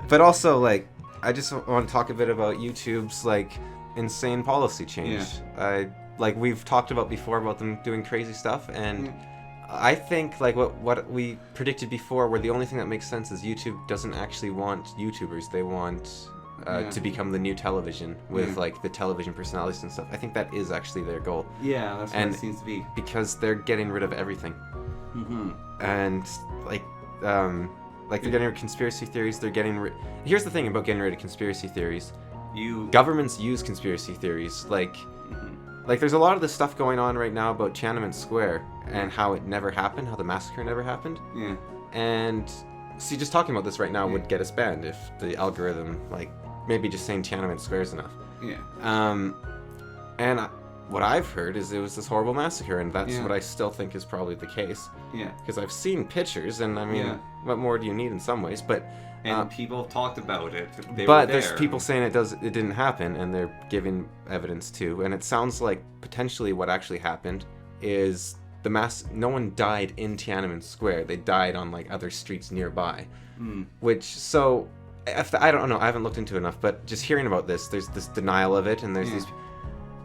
But also, like, I just want to talk a bit about YouTube's, like, insane policy change. Yeah. Like, we've talked about before about them doing crazy stuff, and I think, like, what we predicted before, where the only thing that makes sense is YouTube doesn't actually want YouTubers. They want... to become the new television with like the television personalities and stuff. I think that is actually their goal. Yeah, that's what it seems to be. Because they're getting rid of everything. Mm-hmm. And like they're getting rid of conspiracy theories. They're getting rid. Here's the thing about getting rid of conspiracy theories. Governments use conspiracy theories. Like there's a lot of this stuff going on right now about Tiananmen Square and how it never happened, how the massacre never happened. Yeah. And see, just talking about this right now would get us banned if the algorithm, like, maybe just saying Tiananmen Square is enough. Yeah. And what I've heard is it was this horrible massacre, and that's what I still think is probably the case. Yeah. Because I've seen pictures, and I mean, what more do you need in some ways? But and people have talked about it. But there's people saying it didn't happen, and they're giving evidence too. And it sounds like potentially what actually happened is no one died in Tiananmen Square. They died on like other streets nearby. I don't know. I haven't looked into it enough, but just hearing about this, there's this denial of it, and there's these,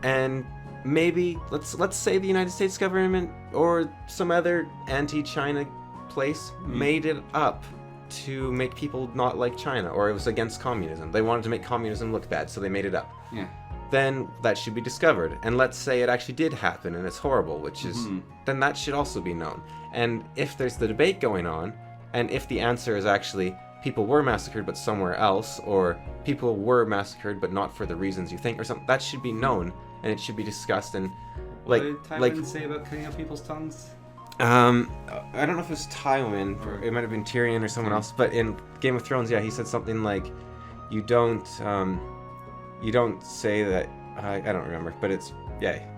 and maybe let's say the United States government or some other anti-China place made it up to make people not like China, or it was against communism. They wanted to make communism look bad, so they made it up. Yeah. Then that should be discovered. And let's say it actually did happen and it's horrible, which is, then that should also be known. And if there's the debate going on, and if the answer is actually people were massacred but somewhere else, or people were massacred but not for the reasons you think, or something, that should be known and it should be discussed. And what did Tywin say about cutting out people's tongues? I don't know if it was Tywin, or it might have been Tyrion or someone else, but in Game of Thrones, he said something like, you don't say that, I don't remember, but it's,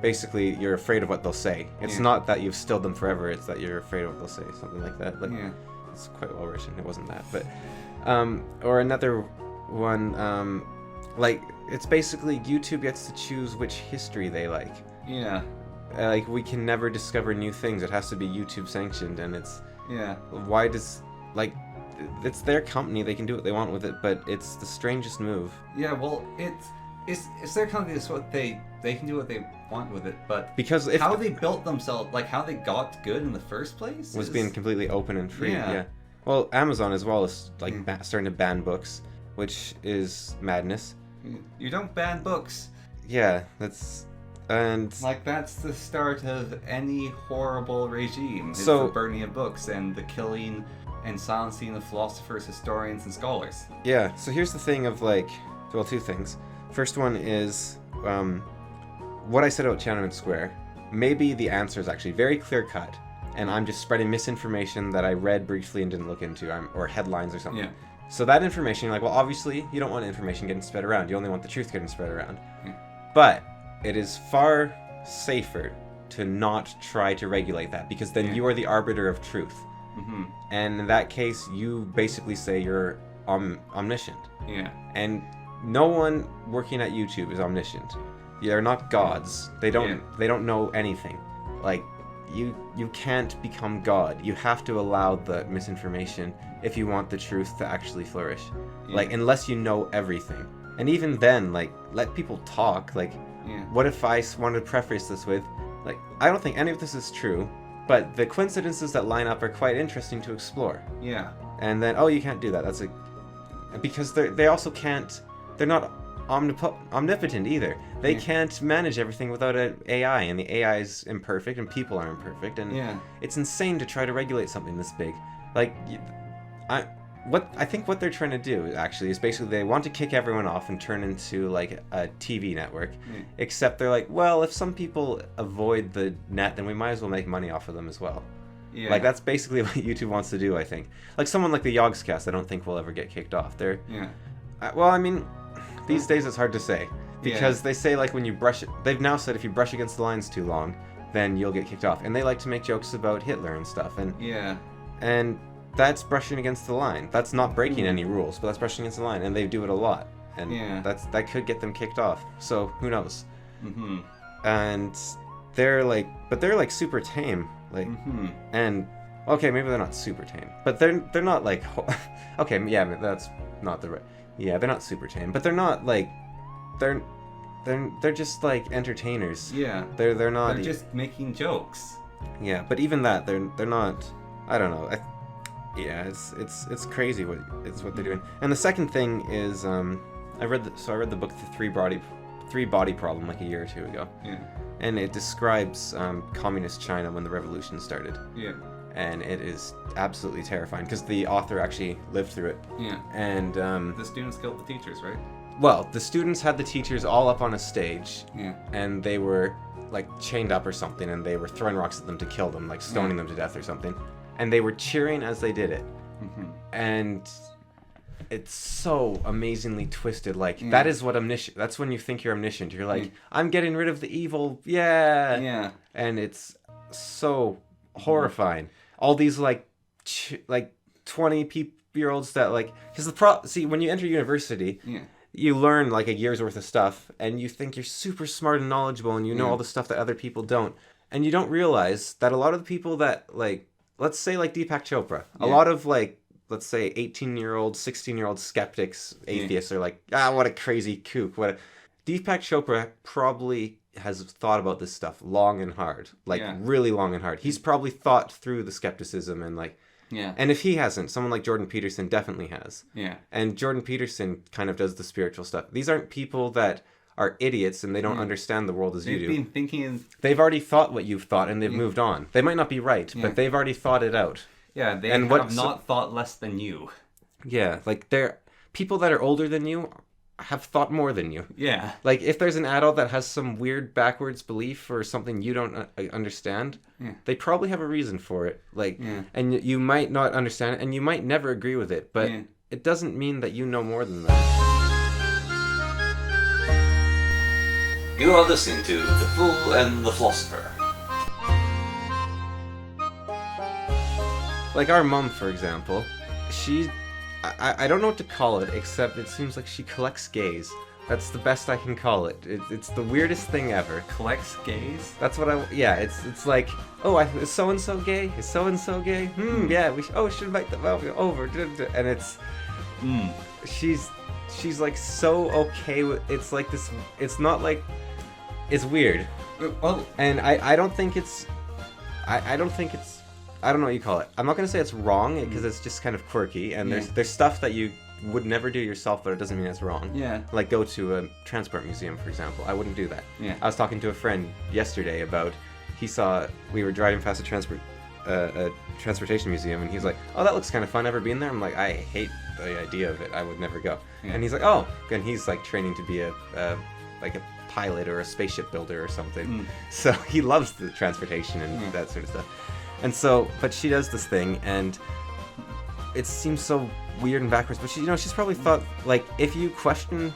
basically you're afraid of what they'll say. It's not that you've stilled them forever, it's that you're afraid of what they'll say, something like that. Like, it's quite well written, it wasn't that, but, or another one, like, it's basically YouTube gets to choose which history they like. Yeah. Like, we can never discover new things. It has to be YouTube sanctioned, and it's... Yeah. Why does... Like, it's their company. They can do what they want with it, but it's the strangest move. Yeah, well, it's their company. It's what they can do what they want with it, but... Because how they built themselves, like, how they got good in the first place... Was being completely open and free, Well, Amazon as well is, like, starting to ban books, which is madness. You don't ban books. Yeah, that's... And like, that's the start of any horrible regime. It's the burning of books and the killing and silencing of philosophers, historians, and scholars. Yeah, so here's the thing of, like, well, two things. First one is, what I said about Tiananmen Square, maybe the answer is actually very clear-cut, and I'm just spreading misinformation that I read briefly and didn't look into, or headlines or something. Yeah. So that information, you're like, well, obviously, you don't want information getting spread around. You only want the truth getting spread around. Yeah. But it is far safer to not try to regulate that, because then you are the arbiter of truth. Mm-hmm. And in that case, you basically say you're omniscient. Yeah. And no one working at YouTube is omniscient. They're not gods. They don't know anything. Like, you can't become God. You have to allow the misinformation if you want the truth to actually flourish. Yeah. Like, unless you know everything. And even then, like, let people talk. Like, what if I wanted to preface this with, like, I don't think any of this is true, but the coincidences that line up are quite interesting to explore. Yeah. And then, you can't do that. That's because they also can't, they're not omnipotent either. They can't manage everything without an AI, and the AI is imperfect, and people are imperfect, and it's insane to try to regulate something this big. Like, I think what they're trying to do actually is basically they want to kick everyone off and turn into like a TV network. Except they're like, well, if some people avoid the net, then we might as well make money off of them as well. Yeah. Like, that's basically what YouTube wants to do, I think. Like, someone like the Yogscast, I don't think will ever get kicked off. Well, I mean, these days it's hard to say, because they say, like, when you brush it, they've now said if you brush against the lines too long, then you'll get kicked off. And they like to make jokes about Hitler and stuff, and that's brushing against the line. That's not breaking any rules, but that's brushing against the line, and they do it a lot. And that could get them kicked off. So who knows? Mm-hmm. And they're like super tame. Like, and okay, maybe they're not super tame, but they're not like okay, that's not the right. Yeah, they're not super tame, but they're not like they're just like entertainers. Yeah, they're not. They're just making jokes. Yeah, but even that, they're not. I don't know. It's crazy what they're doing. And the second thing is, I read the book The Three Body Problem like a year or two ago. Yeah. And it describes communist China when the revolution started. Yeah. And it is absolutely terrifying because the author actually lived through it. Yeah. And the students killed the teachers, right? Well, the students had the teachers all up on a stage. Yeah. And they were like chained up or something, and they were throwing rocks at them to kill them, like stoning them to death or something. And they were cheering as they did it. and it's so amazingly twisted. Like that is what omniscient. That's when you think you're omniscient. You're like, I'm getting rid of the evil. Yeah. And it's so horrifying. All these like 20-year-olds that like, because see, when you enter university, you learn like a year's worth of stuff, and you think you're super smart and knowledgeable, and you know all the stuff that other people don't, and you don't realize that a lot of the people that like, let's say like Deepak Chopra, a lot of like, let's say 18-year-old, 16-year-old skeptics, atheists are like, what a crazy kook. Deepak Chopra probably has thought about this stuff long and hard, like really long and hard. He's probably thought through the skepticism and like, and if he hasn't, someone like Jordan Peterson definitely has. And Jordan Peterson kind of does the spiritual stuff. These aren't people that are idiots and they don't understand the world as you do. They've been thinking... They've already thought what you've thought and they've moved on. They might not be right, but they've already thought it out. Yeah, they have not thought less than you. Yeah, like people that are older than you have thought more than you. Yeah. Like if there's an adult that has some weird backwards belief or something you don't understand, they probably have a reason for it. Like, and you might not understand it and you might never agree with it, but it doesn't mean that you know more than that. You are listening to The Fool and the Philosopher. Like our mom, for example, I don't know what to call it, except it seems like she collects gays. That's the best I can call it. It's the weirdest thing ever. Collects gays? That's what it's like, is so-and-so gay? Is so-and-so gay? Yeah, we should invite them over. And it's, she's like so okay with, it's like this, it's not like, it's weird. Well, and I don't think it's, I don't know what you call it. I'm not going to say it's wrong, because it's just kind of quirky, and there's stuff that you would never do yourself, but it doesn't mean it's wrong. Yeah. Like go to a transport museum, for example. I wouldn't do that. Yeah. I was talking to a friend yesterday about, we were driving past a transportation museum, and he's like, that looks kind of fun, ever been there? I'm like, I hate the idea of it. I would never go. Yeah. And he's like, and he's like training to be a pilot or a spaceship builder or something. So he loves the transportation and that sort of stuff. And so, but she does this thing, and it seems so weird and backwards, but she's probably thought, like, if you question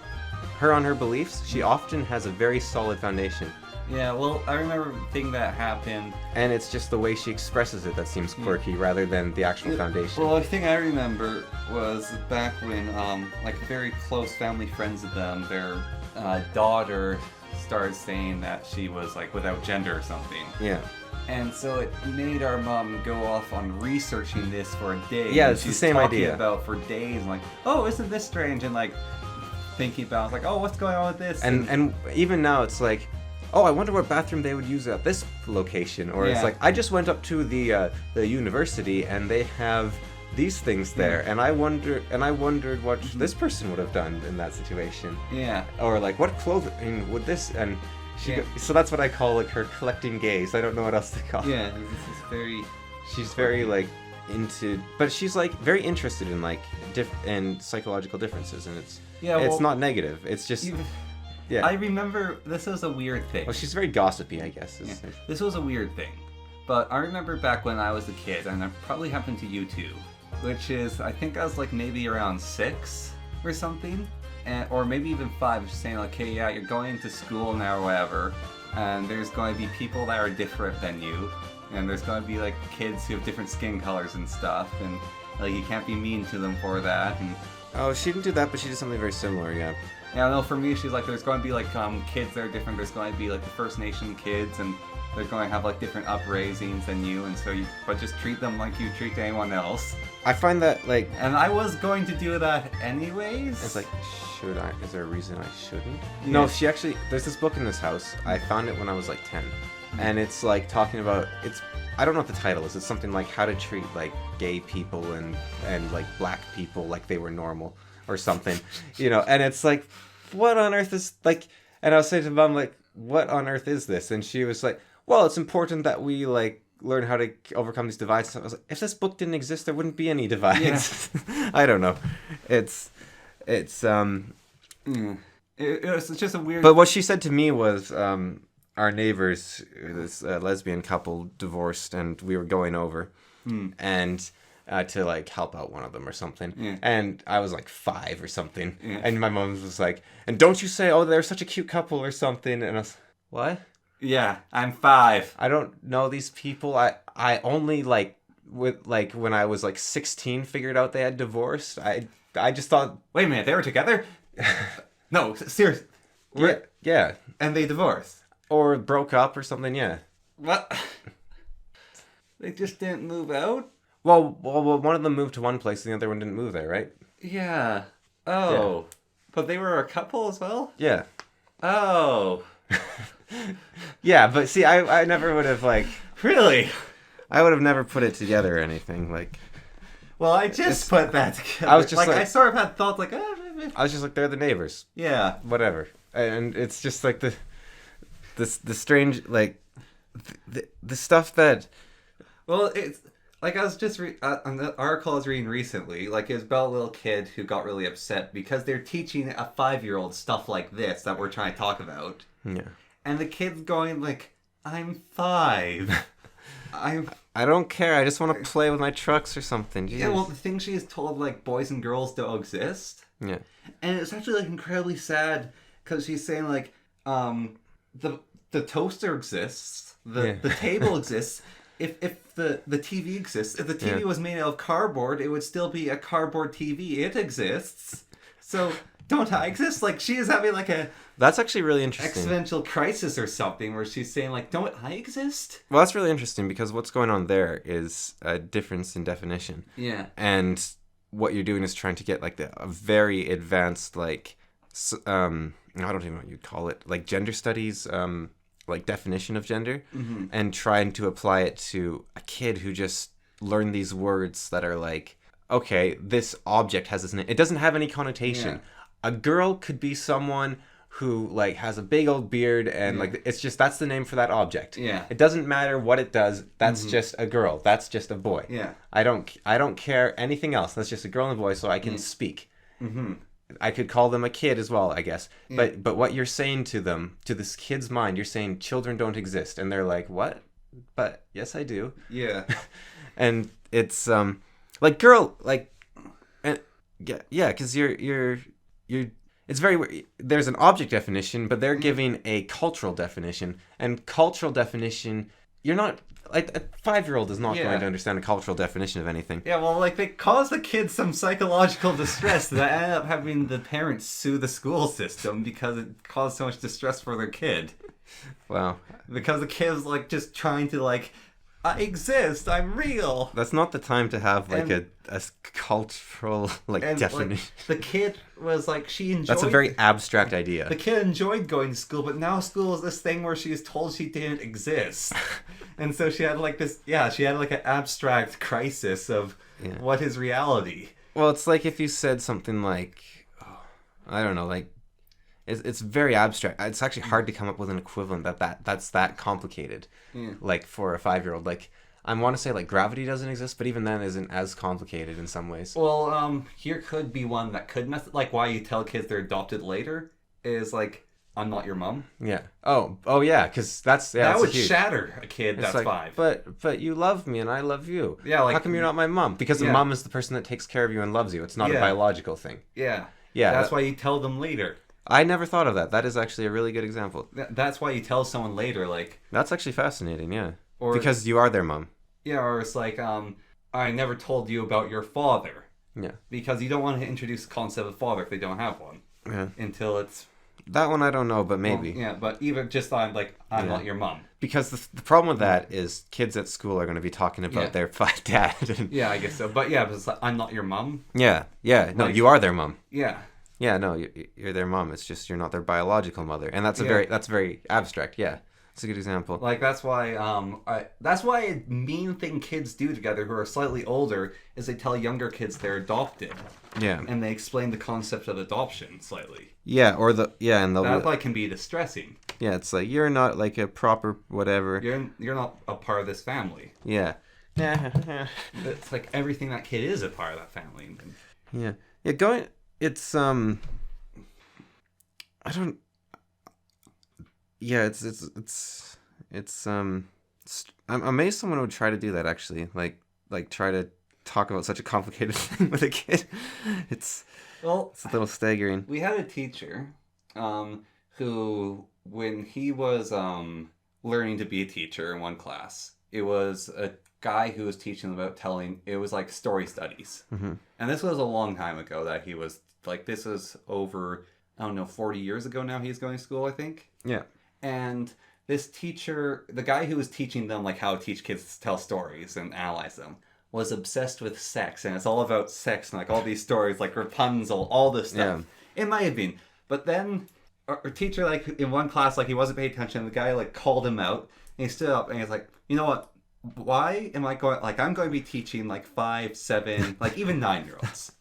her on her beliefs, she often has a very solid foundation. Yeah, well, I remember a thing that happened. And it's just the way she expresses it that seems quirky rather than the actual foundation. Well, a thing I remember was back when, like, very close family friends of them, their daughter started saying that she was, like, without gender or something. Yeah. And so it made our mom go off on researching this for a day. Yeah, it's the same idea. About for days, and like, isn't this strange? And like thinking about, like, what's going on with this? And even now, it's like, I wonder what bathroom they would use at this location. Or it's like, I just went up to the university and they have these things there, and I wondered what this person would have done in that situation. Yeah. Or like, what clothing would this and. So that's what I call like her collecting gays. I don't know what else to call it. Yeah, this is very... She's very like into... But she's like very interested in like in psychological differences, and it's not negative. It's just... I remember, this was a weird thing. Well, she's very gossipy, I guess. This was a weird thing. But I remember back when I was a kid, and it probably happened to you too, which is, I think I was like maybe around 6 or something. Or maybe even 5, just saying like, okay, you're going to school now or whatever, and there's going to be people that are different than you, and there's going to be like kids who have different skin colors and stuff, and like you can't be mean to them for that. And she didn't do that, but she did something very similar. Yeah, no, for me, she's like, there's going to be like kids that are different. There's going to be like the First Nation kids, and they're going to have like different upraisings than you, and so but just treat them like you treat anyone else. I find that like... And I was going to do that anyways. It's like, should I? Is there a reason I shouldn't? Yeah. No, she actually... There's this book in this house. I found it when I was like 10. And it's like talking about... I don't know what the title is. It's something like how to treat like gay people and like black people like they were normal or something. And it's like, what on earth is... like... And I was saying to Mom, like, what on earth is this? And she was like, well, it's important that we like learn how to overcome these divides. I was like, if this book didn't exist, there wouldn't be any divides. Yeah. I don't know. It's just a weird... But what she said to me was, our neighbors, this lesbian couple, divorced, and we were going over. And to like help out one of them or something. Yeah. And I was like 5 or something. Yeah. And my mom was like, and don't you say, oh, they're such a cute couple or something. And I was, what? Yeah, I'm 5. I don't know these people. I only like when I was like 16 figured out they had divorced. I just thought, Wait a minute, they were together? No, seriously. yeah. And they divorced. Or broke up or something, yeah. What? They just didn't move out? Well, one of them moved to one place and the other one didn't move there, right? Yeah. Oh. But they were a couple as well? Yeah. Oh. Yeah, but see, I never would have, like... Really? I would have never put it together or anything, like... Well, I just put that together. I was just like... I sort of had thoughts like... I was just like, they're the neighbors. Yeah. Whatever. And it's just like the strange, like... The stuff that... Well, it's... Like, I was just... on the article I was reading recently, like, it was about a little kid who got really upset because they're teaching a 5-year-old stuff like this that we're trying to talk about. Yeah. And the kid's going, like, I'm 5. I don't care. I just want to play with my trucks or something. Jeez. Yeah, well, the thing she is told, like, boys and girls don't exist. Yeah. And it's actually, like, incredibly sad because she's saying, like, the toaster exists, the table exists. If the TV exists, if the TV was made out of cardboard, it would still be a cardboard TV. It exists. So don't I exist? Like, she is having, like, a... That's actually really interesting. Existential crisis or something where she's saying, like, don't I exist? Well, that's really interesting because what's going on there is a difference in definition. Yeah. And what you're doing is trying to get, like, a very advanced, like, I don't even know what you'd call it, like, gender studies, like, definition of gender, and trying to apply it to a kid who just learned these words that are like, okay, this object has this name. It doesn't have any connotation. Yeah. A girl could be someone who, like, has a big old beard and like it's just that's the name for that object. Yeah. It doesn't matter what it does. That's just a girl. That's just a boy. Yeah. I don't care anything else. That's just a girl and a boy, so I can speak. Mm-hmm. I could call them a kid as well, I guess. Yeah. But what you're saying to them, to this kid's mind, you're saying children don't exist, and they're like, what? But yes, I do. Yeah. And it's like girl, like, and yeah, because you're. It's very weird. There's an object definition, but they're giving a cultural definition. And cultural definition, you're not... Like, a 5-year-old is not going to understand a cultural definition of anything. Yeah, well, like, they cause the kids some psychological distress that end up having the parents sue the school system because it caused so much distress for their kid. Wow. Because the kid was, like, just trying to, like, I exist, I'm real. That's not the time to have, like, a cultural, like, definition. Like, the kid was, like, she enjoyed... That's a very abstract idea. The kid enjoyed going to school, but now school is this thing where she is told she didn't exist. And so she had, like, this... Yeah, she had, like, an abstract crisis of what is reality. Well, it's like if you said something like... Oh, I don't know, like... It's very abstract. It's actually hard to come up with an equivalent that's that complicated. Yeah. Like for a 5-year-old, like I want to say like gravity doesn't exist, but even then isn't as complicated in some ways. Well, here could be one that could mess. Like why you tell kids they're adopted later is like I'm not your mom. Yeah. Oh yeah, because that would shatter a kid that's like, 5. But you love me and I love you. Yeah. Like how come you're not my mom? Because the mom is the person that takes care of you and loves you. It's not a biological thing. Yeah. Yeah. That's why you tell them later. I never thought of that. That is actually a really good example. That's why you tell someone later, like... That's actually fascinating, yeah. Or, because you are their mom. Yeah, or it's like, I never told you about your father. Yeah. Because you don't want to introduce the concept of father if they don't have one. Yeah. Until it's... That one I don't know, but maybe. Well, yeah, but even just I'm not your mom. Because the problem with that is kids at school are going to be talking about their dad. Yeah, I guess so. But yeah, but it's like, I'm not your mom. Yeah. No, you are their mom. Yeah. Yeah, no, you're their mom. It's just you're not their biological mother, and that's very abstract. Yeah, it's a good example. Like that's why a mean thing kids do together who are slightly older is they tell younger kids they're adopted. Yeah, and they explain the concept of adoption slightly. Yeah, or that like can be distressing. Yeah, it's like you're not like a proper whatever. You're not a part of this family. Yeah. It's like everything that kid is a part of that family. Yeah. It's I don't. Yeah, I'm amazed someone would try to do that actually. Like try to talk about such a complicated thing with a kid. It's a little staggering. We had a teacher who, when he was learning to be a teacher in one class, it was a guy who was teaching them about it was like story studies. Mm-hmm. And this was a long time ago that he was, like, this was over, 40 years ago now he's going to school, I think. Yeah. And this teacher, the guy who was teaching them, like, how to teach kids to tell stories and analyze them, was obsessed with sex. And it's all about sex and, like, all these stories, like Rapunzel, all this stuff. Yeah. It might have been. But then our teacher, like, in one class, like, he wasn't paying attention. The guy, like, called him out. And he stood up and he's like, you know what? Why am I going, like, I'm going to be teaching, like, 5, 7, like, even 9-year-olds.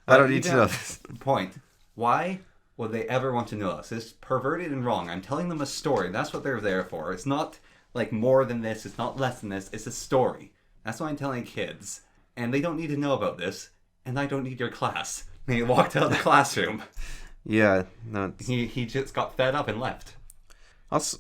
I don't need to know this. Point. Why would they ever want to know this? It's perverted and wrong. I'm telling them a story. That's what they're there for. It's not, like, more than this. It's not less than this. It's a story. That's what I'm telling kids. And they don't need to know about this. And I don't need your class. And he walked out of the classroom. Yeah. No. He just got fed up and left. Also,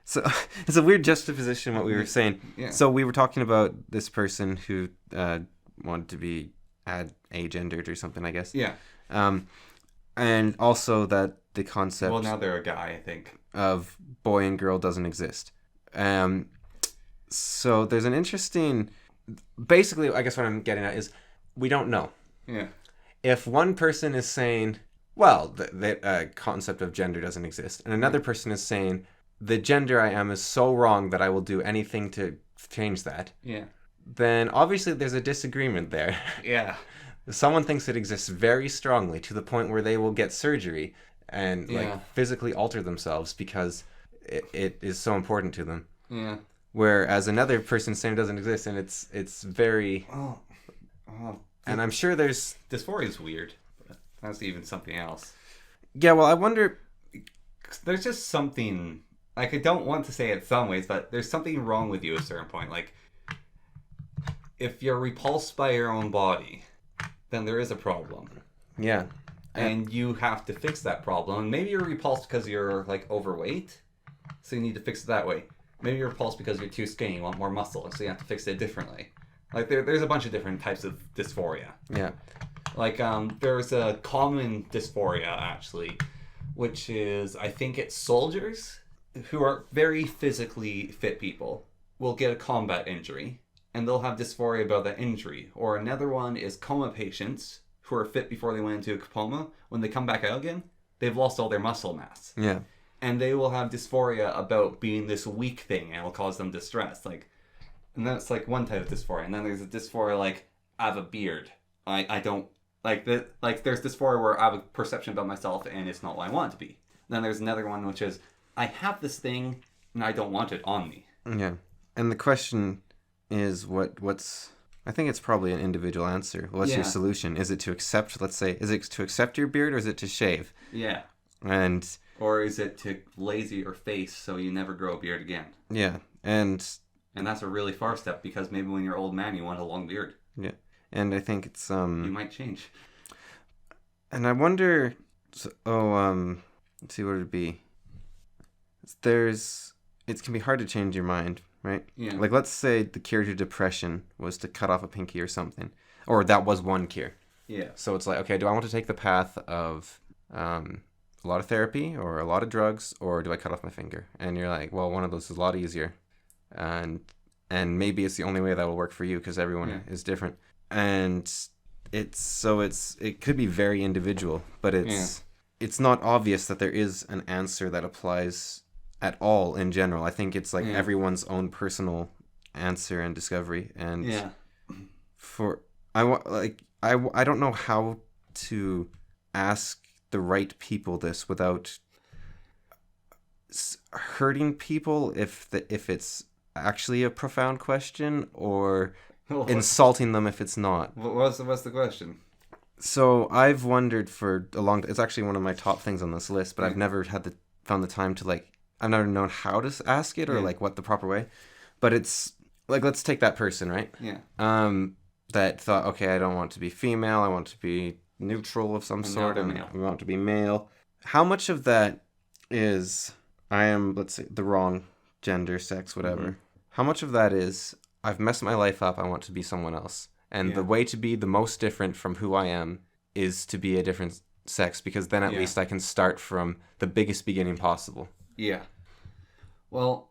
so it's a weird juxtaposition what we were saying. Yeah. So we were talking about this person who wanted to be agendered or something, I guess. Yeah. And also that the concept... Well, now they're a guy, I think. ...of boy and girl doesn't exist. So there's an interesting... Basically, I guess what I'm getting at is we don't know. Yeah. If one person is saying, well, the concept of gender doesn't exist, and another person is saying, the gender I am is so wrong that I will do anything to change that. Yeah. Then obviously there's a disagreement there. Yeah. Someone thinks it exists very strongly to the point where they will get surgery and like physically alter themselves because it is so important to them. Yeah. Whereas another person saying it doesn't exist, and it's very... And I'm sure there's... Dysphoria is weird. But that's even something else. Yeah, well, I wonder... There's just something... Like, I don't want to say it some ways, but there's something wrong with you at a certain point. Like, if you're repulsed by your own body, then there is a problem. Yeah. And you have to fix that problem. And maybe you're repulsed because you're, like, overweight, so you need to fix it that way. Maybe you're repulsed because you're too skinny, you want more muscle, so you have to fix it differently. Like, there's a bunch of different types of dysphoria. Yeah. Like, there's a common dysphoria, actually, which is, I think it's soldiers who are very physically fit people will get a combat injury, and they'll have dysphoria about that injury. Or another one is coma patients who are fit before they went into a coma. When they come back out again, they've lost all their muscle mass. Yeah. And they will have dysphoria about being this weak thing, and it'll cause them distress. Like, and that's like one type of dysphoria. And then there's a dysphoria like, I have a beard. I don't like that. Like, there's dysphoria where I have a perception about myself and it's not what I want it to be. Then there's another one which is, I have this thing and I don't want it on me. Yeah. And the question is what's I think it's probably an individual answer. What's your solution? Is it to accept, let's say, is it to accept your beard or is it to shave? Yeah. And or is it to lazy your face so you never grow a beard again? Yeah. And that's a really far step because maybe when you're an old man you want a long beard. Yeah. And I think it's you might change. And I wonder let's see what it'd be. It can be hard to change your mind, right? Yeah. Like, let's say the cure to depression was to cut off a pinky or something. Or that was one cure. Yeah. So it's like, okay, do I want to take the path of a lot of therapy or a lot of drugs, or do I cut off my finger? And you're like, well, one of those is a lot easier. And maybe it's the only way that will work for you because everyone is different. And it could be very individual, but it's not obvious that there is an answer that applies at all in general. I think it's like everyone's own personal answer and discovery. And I don't know how to ask the right people this without hurting people if it's actually a profound question or insulting them if it's not. What's the question? So I've wondered for a long time. It's actually one of my top things on this list, but I've never found the time to I've never known how to ask it or what the proper way. But it's like, let's take that person, right? Yeah. That thought, okay, I don't want to be female. I want to be neutral of some sort. And I want to be male. How much of that is I am, let's say, the wrong gender, sex, whatever. Mm-hmm. How much of that is I've messed my life up. I want to be someone else. And the way to be the most different from who I am is to be a different sex, because then at least I can start from the biggest beginning possible. Yeah. Well,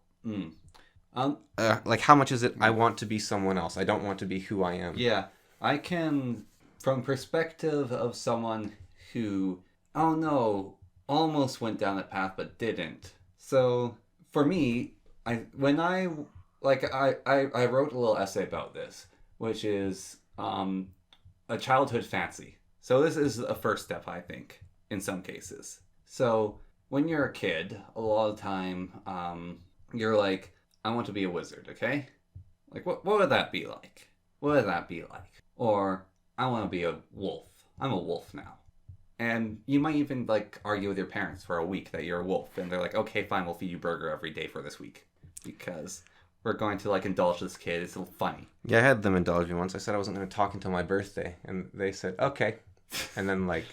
like, how much is it? I want to be someone else. I don't want to be who I am. Yeah. I can, from perspective of someone who, oh no, almost went down that path but didn't. So for me, I wrote a little essay about this, which is a childhood fancy. So this is a first step, I think, in some cases. So when you're a kid, a lot of the time, you're like, I want to be a wizard, okay? Like, what would that be like? What would that be like? Or, I want to be a wolf. I'm a wolf now. And you might even, like, argue with your parents for a week that you're a wolf. And they're like, okay, fine, we'll feed you burger every day for this week. Because we're going to, like, indulge this kid. It's funny. Yeah, I had them indulge me once. I said I wasn't going to talk until my birthday. And they said, okay. And then, like,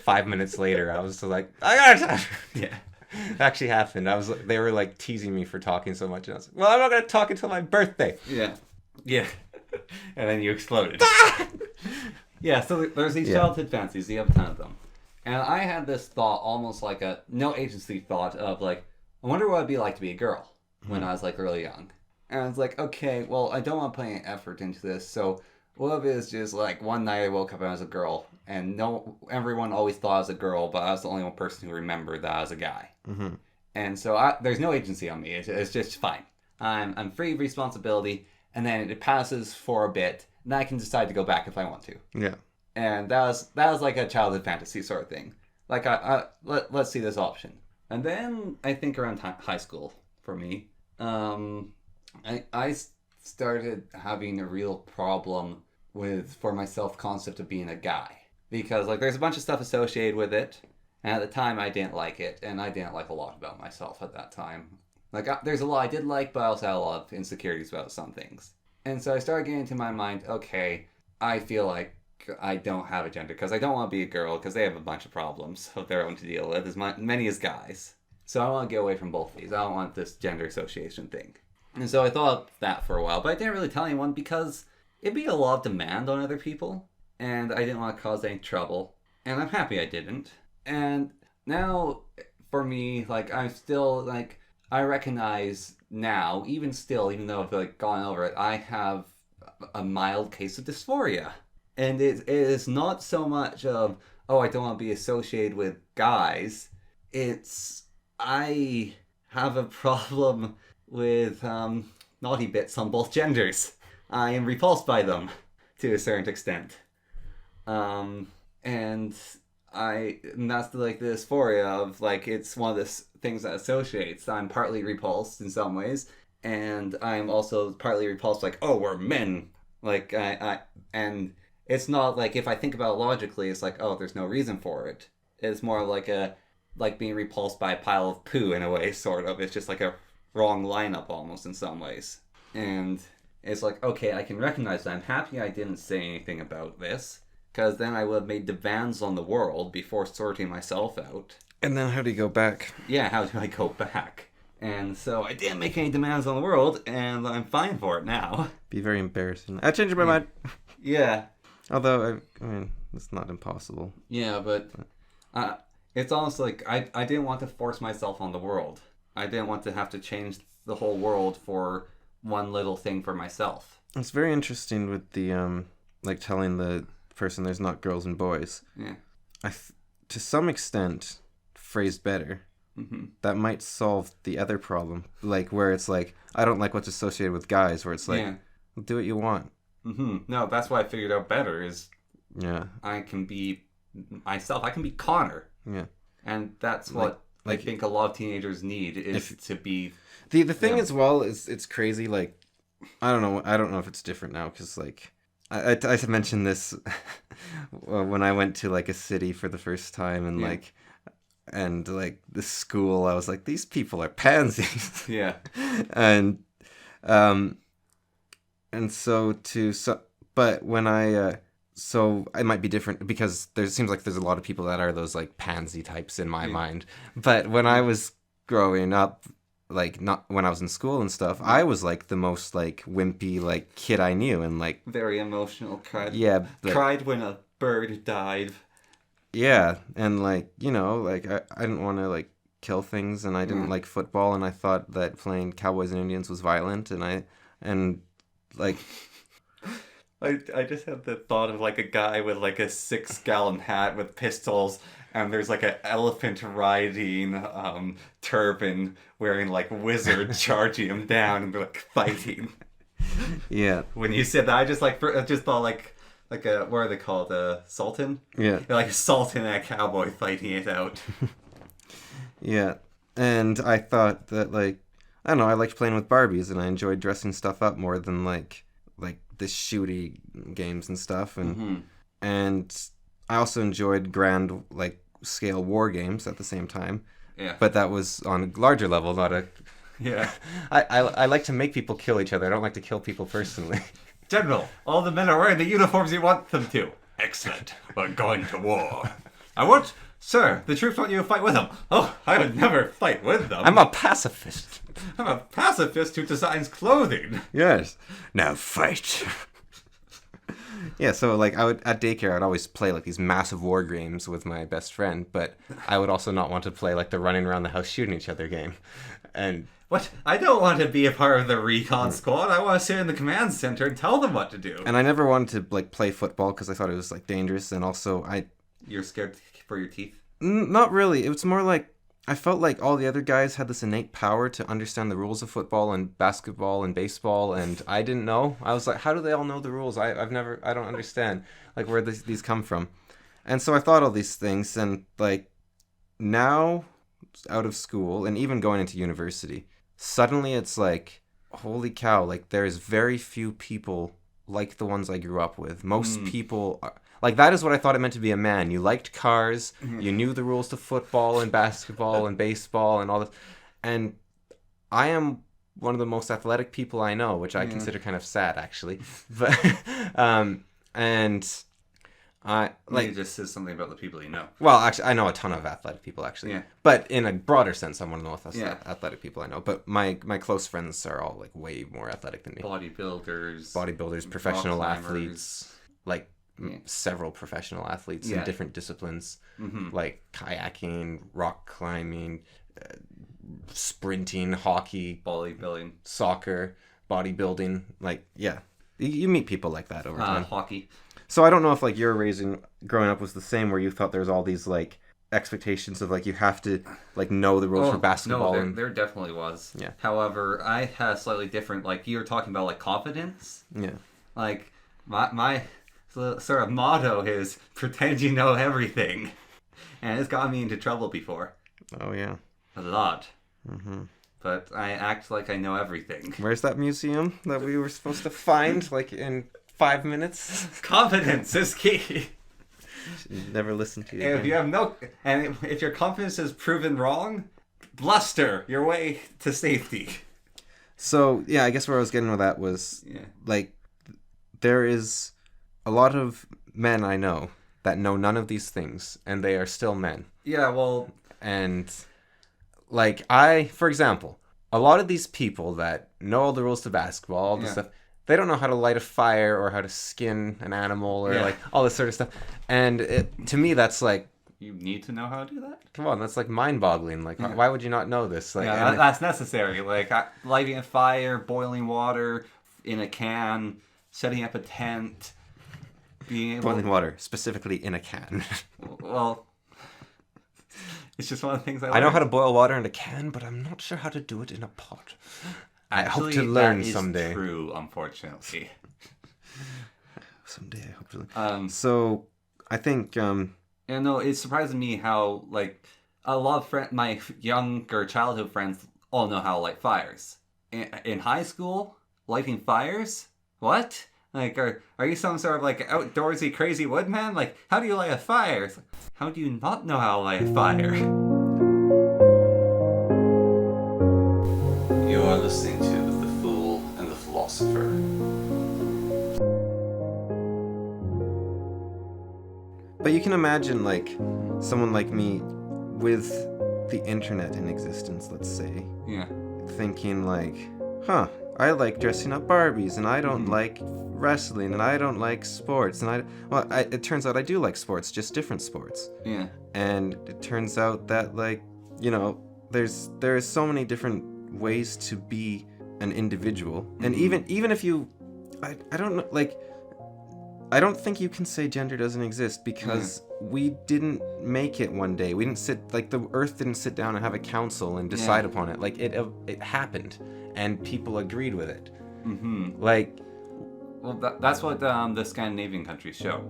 5 minutes later, I was still like, I gotta talk. Yeah. It actually happened. They were, like, teasing me for talking so much. And I was like, well, I'm not going to talk until my birthday. Yeah. Yeah. And then you exploded. Yeah, so there's these childhood fancies. You have a ton of them. And I had this thought, almost like a no agency thought of, like, I wonder what it'd be like to be a girl when I was, like, really young. And I was like, okay, well, I don't want to put any effort into this, so what if it is just, like, one night I woke up and I was a girl, and everyone always thought I was a girl, but I was the only one person who remembered that I was a guy. Mm-hmm. And so there's no agency on me. It's just fine. I'm free of responsibility, and then it passes for a bit, and then I can decide to go back if I want to. Yeah. And that was like a childhood fantasy sort of thing. Like, let's see this option. And then I think around high school for me, I started having a real problem for my self-concept of being a guy. Because, like, there's a bunch of stuff associated with it, and at the time I didn't like it, and I didn't like a lot about myself at that time. Like, there's a lot I did like, but I also had a lot of insecurities about some things. And so I started getting into my mind, okay, I feel like I don't have a gender, because I don't want to be a girl, because they have a bunch of problems of their own to deal with, as many as guys. So I want to get away from both these. I don't want this gender association thing. And so I thought that for a while, but I didn't really tell anyone, because it'd be a lot of demand on other people, and I didn't want to cause any trouble, and I'm happy I didn't. And now, for me, like, I'm still, like, I recognize now, even though I've, like, gone over it, I have a mild case of dysphoria. And it is not so much of, oh, I don't want to be associated with guys. It's, I have a problem with naughty bits on both genders. I am repulsed by them to a certain extent. And that's like the dysphoria of, like, it's one of the things that associates. I'm partly repulsed in some ways, and I'm also partly repulsed, like, oh, we're men. Like, and it's not like, if I think about it logically, it's like, oh, there's no reason for it. It's more like being repulsed by a pile of poo in a way, sort of. It's just like a wrong lineup almost in some ways. And it's like, okay, I can recognize that. I'm happy I didn't say anything about this, because then I would have made demands on the world before sorting myself out. And then how do you go back? Yeah, how do I go back? And so I didn't make any demands on the world, and I'm fine for it now. Be very embarrassing. I changed my mind. Yeah. Although, I mean, it's not impossible. Yeah, but it's almost like I didn't want to force myself on the world. I didn't want to have to change the whole world for one little thing for myself. It's very interesting with the, like, telling the person there's not girls and boys. Yeah. To some extent, phrased better, that might solve the other problem. Like, where it's like, I don't like what's associated with guys, where it's like, do what you want. No, that's what I figured out better is, I can be myself. I can be Connor. Yeah. And that's what I think a lot of teenagers need, is to be... The thing as well is, it's crazy, like, I don't know if it's different now, because, like, I mentioned this when I went to, like, a city for the first time, and like the school, I was like, these people are pansies. Yeah. And but when so it might be different, because it seems like there's a lot of people that are those, like, pansy types in my mind. But when I was growing up, like not when I was in school and stuff, I was like the most like wimpy like kid I knew, and like Very emotional. yeah, like, Cried when a bird died. yeah, and like like I didn't want to like kill things, and I didn't like football, and I thought that playing Cowboys and Indians was violent, and like I just had the thought of like a guy with like a 6-gallon hat with pistols, and there's like an elephant riding turban wearing like wizard charging him down, and they're like fighting. yeah, When you said that, I just thought like a, what are they called, a sultan? yeah. Like a sultan and a cowboy fighting it out. Yeah, and I thought that like I don't know, I liked playing with Barbies, and I enjoyed dressing stuff up more than like the shooty games and stuff, and I also enjoyed grand like scale war games at the same time. Yeah. But that was on a larger level, not a. Yeah. I like to make people kill each other. I don't like to kill people personally. General, all the men are wearing the uniforms you want them to. Excellent. We're going to war. I want... Sir, the troops want you to fight with them. Oh, I would never fight with them. I'm a pacifist. I'm a pacifist who designs clothing. Yes. Now fight. Yeah, so like I would at daycare I'd always play like these massive war games with my best friend, but I would also not want to play like the running around the house shooting each other game. And What? I don't want to be a part of the recon squad. I want to sit in the command center and tell them what to do. I never wanted to like play football because I thought it was like dangerous, and also You're scared for your teeth? not really. It was more like I felt like all the other guys had this innate power to understand the rules of football and basketball and baseball, and I didn't know. I was like, how do they all know the rules? I don't understand like where these come from. And so I thought all these things, and like now out of school and even going into university, suddenly it's like, holy cow, like there's very few people like the ones I grew up with. Most people are, like, that is what I thought it meant to be a man. You liked cars, you knew the rules to football and basketball and baseball and all this. And I am one of the most athletic people I know, which I consider kind of sad, actually. But, and I, like... It just says something about the people you know. Well, actually, I know a ton of athletic people, actually. Yeah. But in a broader sense, I'm one of the most athletic people I know. But my close friends are all, like, way more athletic than me. Bodybuilders, professional athletes, like... several professional athletes in different disciplines, like kayaking, rock climbing, sprinting, hockey, bodybuilding, soccer, bodybuilding. Like, yeah, you meet people like that over time. Hockey. So I don't know if like your growing up was the same, where you thought there was all these like expectations of like you have to like know the rules for basketball. No, there definitely was. Yeah. However, I had a slightly different, like you were talking about, like confidence. Yeah. Like my sort of motto is pretend you know everything, and it's got me into trouble before. Oh yeah. A lot. But I act like I know everything. Where's that museum that we were supposed to find like in 5 minutes? Confidence is key. Never listen to you. If your confidence is proven wrong, bluster your way to safety. So yeah, I guess where I was getting with that was like there is a lot of men I know that know none of these things, and they are still men. Yeah, well... And, like, for example, a lot of these people that know all the rules to basketball, all this stuff, they don't know how to light a fire or how to skin an animal or, like, all this sort of stuff. And to me, that's, like... You need to know how to do that? Come on, that's, like, mind-boggling. Like, why would you not know this? Like, that's necessary. Like, lighting a fire, boiling water in a can, setting up a tent... Boiling water, specifically in a can. Well, it's just one of the things I know how to boil water in a can, but I'm not sure how to do it in a pot. I hope to learn someday. That is true, unfortunately. Someday, I hope to learn. So, I think... it surprises me how, like, a lot of my younger childhood friends all know how to light fires. In high school, lighting fires? What? Like, are you some sort of, like, outdoorsy, crazy woodman? Like, how do you light a fire? It's like, how do you not know how to light a fire? You are listening to The Fool and the Philosopher. But you can imagine, like, someone like me with the internet in existence, let's say. Yeah. thinking like, huh, I like dressing up Barbies, and I don't like wrestling, and I don't like sports, and it turns out I do like sports, just different sports. Yeah. And it turns out that, like, you know, there's so many different ways to be an individual, and even if you, I don't know, like, I don't think you can say gender doesn't exist, because we didn't make it one day. We didn't sit, like, the Earth didn't sit down and have a council and decide upon it. Like, it happened, and people agreed with it. Like, well, that's what the Scandinavian countries show.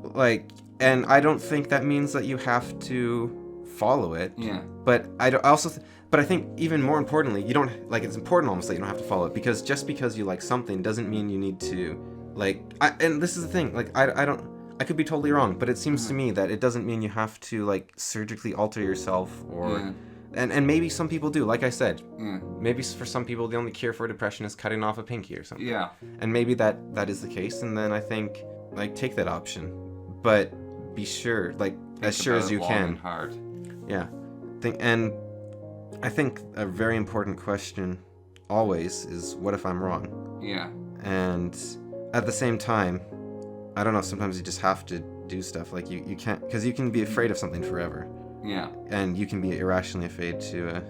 Like, and I don't think that means that you have to follow it. Yeah. But but I think even more importantly, you don't, like, it's important almost that you don't have to follow it, because just because you like something doesn't mean you need to, like, and this is the thing, like, I could be totally wrong, but it seems to me that it doesn't mean you have to, like, surgically alter yourself, or and maybe some people do, like I said. Maybe for some people the only cure for depression is cutting off a pinky or something. Yeah. And maybe that is the case, and then I think, like, take that option, but be sure, like, as sure as you can. Hard. Yeah. And I think a very important question always is, what if I'm wrong? Yeah. And at the same time, I don't know, sometimes you just have to do stuff, like, you can't, because you can be afraid of something forever. Yeah. And you can be irrationally afraid to a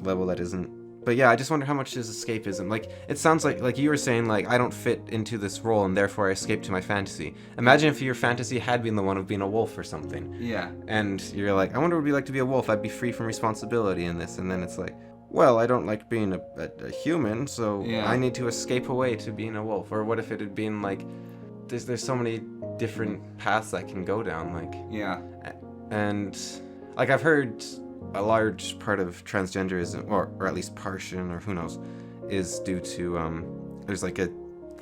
level that isn't. But yeah, I just wonder how much is escapism. Like, it sounds like you were saying, like, I don't fit into this role and therefore I escape to my fantasy. Imagine if your fantasy had been the one of being a wolf or something. Yeah. And you're like, I wonder what it'd be like to be a wolf. I'd be free from responsibility in this. And then it's like, well, I don't like being a human, so I need to escape away to being a wolf. Or what if it had been like, there's so many different paths I can go down, like. Yeah. And, like, I've heard a large part of transgenderism, or at least partian, or who knows, is due to, there's, like, a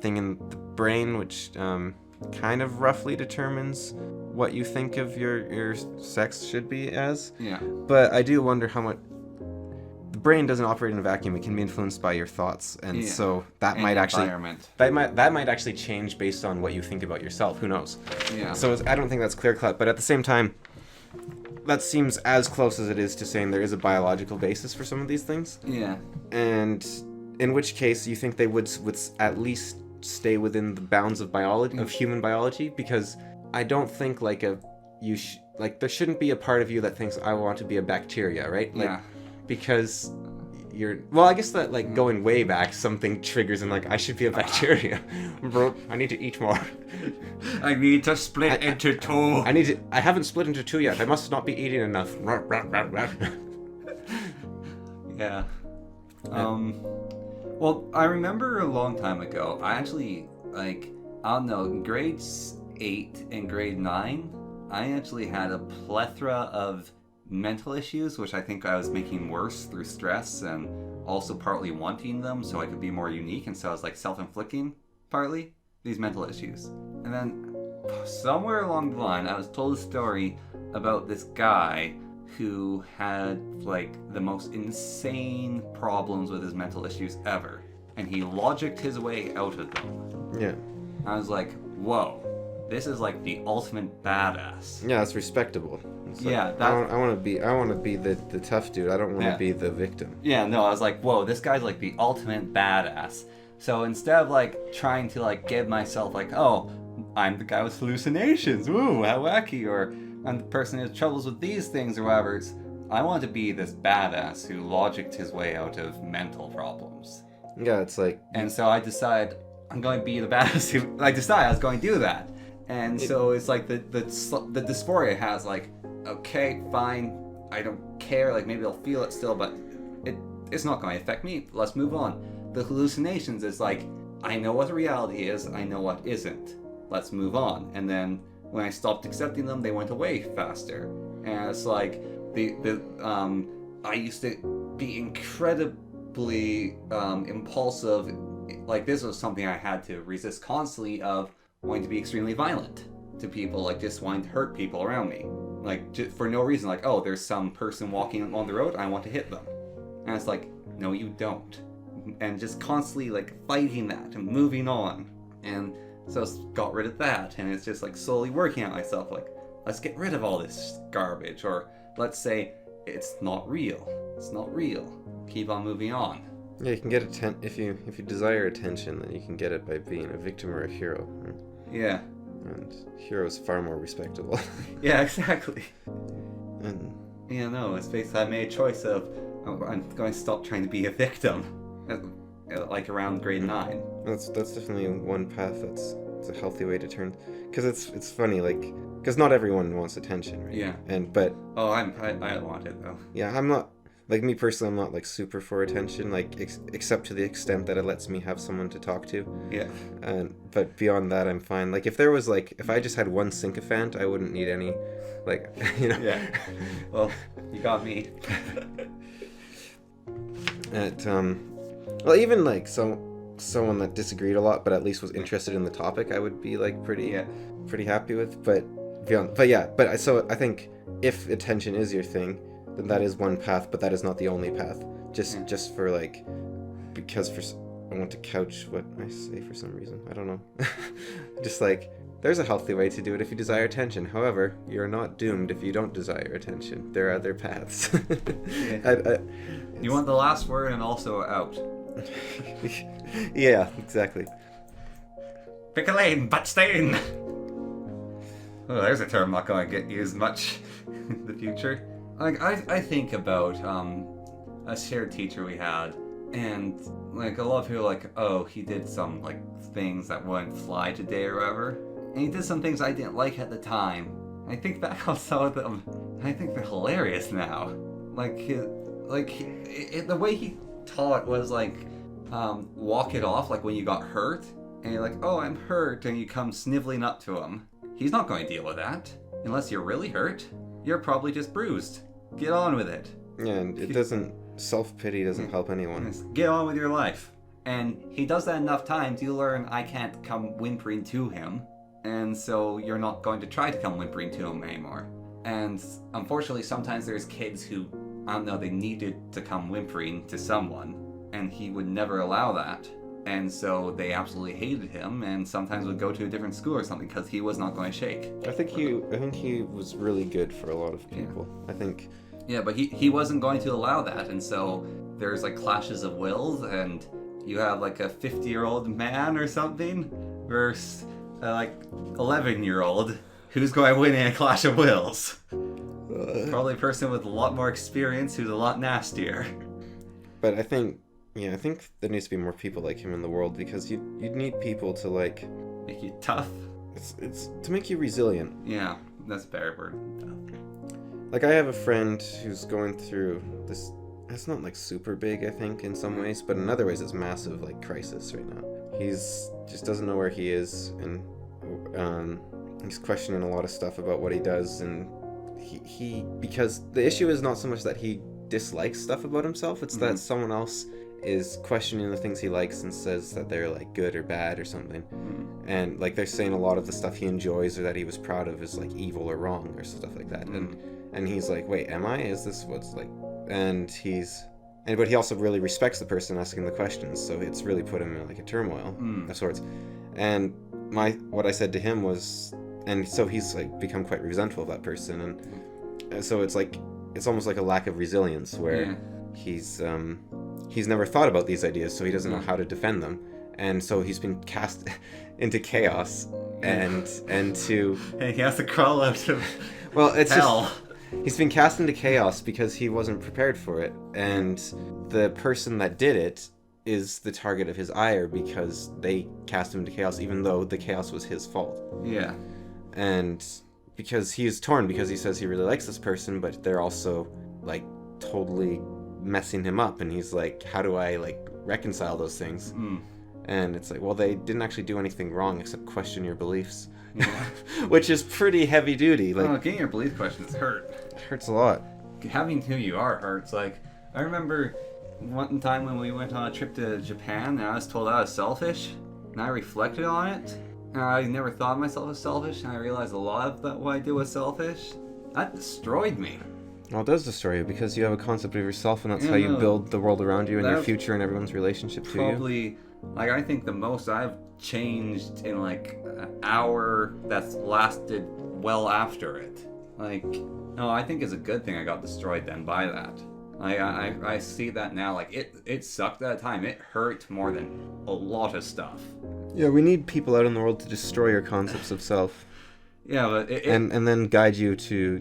thing in the brain which kind of roughly determines what you think of your sex should be as. Yeah. But I do wonder how much. The brain doesn't operate in a vacuum. It can be influenced by your thoughts, and so that might actually change based on what you think about yourself. Who knows? Yeah. So I don't think that's clear cut, but at the same time, that seems as close as it is to saying there is a biological basis for some of these things. Yeah. And in which case, you think they would at least stay within the bounds of biology, of human biology, because I don't think like there shouldn't be a part of you that thinks I want to be a bacteria, right? Like, Yeah. Because I guess that, like, going way back, something triggers and, like, I should be a bacteria. Bro, I need to eat more. I need to split into two. I haven't split into two yet. I must not be eating enough. Yeah. Well, I remember a long time ago, I actually, like, I don't know, in grades 8 and grade 9, I actually had a plethora of mental issues, which I think I was making worse through stress and also partly wanting them so I could be more unique, and so I was like self-inflicting partly these mental issues. And then somewhere along the line I was told a story about this guy who had like the most insane problems with his mental issues ever, and he logicked his way out of them. Yeah. I was like, whoa, this is like the ultimate badass. Yeah, it's respectable. It's like, Yeah, I want to be the tough dude. I don't want to be the victim. Yeah, no, I was like, whoa, this guy's like the ultimate badass. So instead of like trying to like give myself like, oh, I'm the guy with hallucinations, woo, how wacky, or I'm the person who has troubles with these things or whatever, I want to be this badass who logicked his way out of mental problems. Yeah, it's like. And so I decide I'm going to be the badass who. I decided I was going to do that. And so it's like the dysphoria has like, okay, fine, I don't care, like maybe I'll feel it still, but it's not going to affect me, let's move on. The hallucinations is like, I know what reality is, I know what isn't, let's move on. And then when I stopped accepting them, they went away faster. And it's like, I used to be incredibly impulsive, like this was something I had to resist constantly, of wanting to be extremely violent to people, like just wanting to hurt people around me, like just for no reason, like, oh, there's some person walking on the road, I want to hit them, and it's like, no, you don't, and just constantly like fighting that and moving on. And so I got rid of that, and it's just like slowly working on myself, like, let's get rid of all this garbage, or let's say it's not real. It's not real. Keep on moving on. Yeah, you can get if you desire attention, then you can get it by being a victim or a hero. Yeah. And hero is far more respectable. Yeah, exactly. And Yeah, no, it's basically I made a choice of I'm going to stop trying to be a victim, like around grade 9. that's definitely one path it's a healthy way to turn, because it's funny, like, because not everyone wants attention, right? Yeah. But Oh, I don't want it though. yeah, I'm not, like, me personally, I'm not like super for attention, like except to the extent that it lets me have someone to talk to. Yeah. But beyond that, I'm fine. Like, if I just had one sycophant, I wouldn't need any, like, you know. Yeah. Well, you got me. Well, even like someone that disagreed a lot, but at least was interested in the topic, I would be like pretty happy with. But so I think if attention is your thing, then that is one path, but that is not the only path. Just for like, because I want to couch what I say for some reason. I don't know. Just like, there's a healthy way to do it if you desire attention. However, you're not doomed if you don't desire attention. There are other paths. Yeah. You want the last word and also out. Yeah, exactly. Pick a lane, but stay in. Oh, there's a term not going to get used much in the future. Like, I think about a shared teacher we had, and like a lot of people are like, oh, he did some like things that wouldn't fly today or whatever, and he did some things I didn't like at the time. I think back on some of them, I think they're hilarious now. The way he taught was like, walk it off, like when you got hurt, and you're like, oh, I'm hurt, and you come sniveling up to him. He's not going to deal with that unless you're really hurt. You're probably just bruised. Get on with it. Yeah, and it doesn't, self-pity doesn't help anyone. Just get on with your life. And he does that enough times, you learn I can't come whimpering to him, and so you're not going to try to come whimpering to him anymore. And unfortunately, sometimes there's kids who, I don't know, they needed to come whimpering to someone, and he would never allow that. And so they absolutely hated him, and sometimes would go to a different school or something because he was not going to shake. I think he was really good for a lot of people. Yeah. I think. Yeah, but he wasn't going to allow that, and so there's like clashes of wills, and you have like a 50-year-old man or something versus like 11-year-old who's going to win in a clash of wills. Probably a person with a lot more experience who's a lot nastier. But I think there needs to be more people like him in the world, because you need people to like make you tough. It's to make you resilient. Yeah, that's a better word. Tough. Like, I have a friend who's going through this. It's not like super big, I think, in some ways, but in other ways it's massive, like, crisis right now. He's just doesn't know where he is, and he's questioning a lot of stuff about what he does, and he because the issue is not so much that he dislikes stuff about himself, it's that someone else is questioning the things he likes and says that they're like good or bad or something. And like, they're saying a lot of the stuff he enjoys or that he was proud of is like evil or wrong or stuff like that. And he's like, wait, am I? Is this what's like? But he also really respects the person asking the questions, so it's really put him in like a turmoil of sorts. And what I said to him was, and so he's like become quite resentful of that person, and so it's like, it's almost like a lack of resilience where he's never thought about these ideas, so he doesn't know how to defend them, and so he's been cast into chaos, and he has to crawl out of hell. He's been cast into chaos because he wasn't prepared for it, and the person that did it is the target of his ire because they cast him into chaos, even though the chaos was his fault. Yeah. And because he is torn, because he says he really likes this person, but they're also like totally messing him up, and he's like, how do I like reconcile those things? And it's like, well, they didn't actually do anything wrong except question your beliefs. Yeah. Which is pretty heavy duty. Like, getting your belief questions hurt. It hurts a lot. Having who you are hurts. Like, I remember one time when we went on a trip to Japan and I was told I was selfish, and I reflected on it, and I never thought of myself as selfish, and I realized a lot of that what I did was selfish. That destroyed me. Well, it does destroy you because you have a concept of yourself, and that's how you build the world around you and your future and everyone's relationship to you. Probably, like, I think the most I've changed in like an hour that's lasted well after it. Like, No, I think it's a good thing I got destroyed then by that. I see that now. Like it sucked at the time. It hurt more than a lot of stuff. Yeah, we need people out in the world to destroy your concepts of self. Yeah, but and then guide you to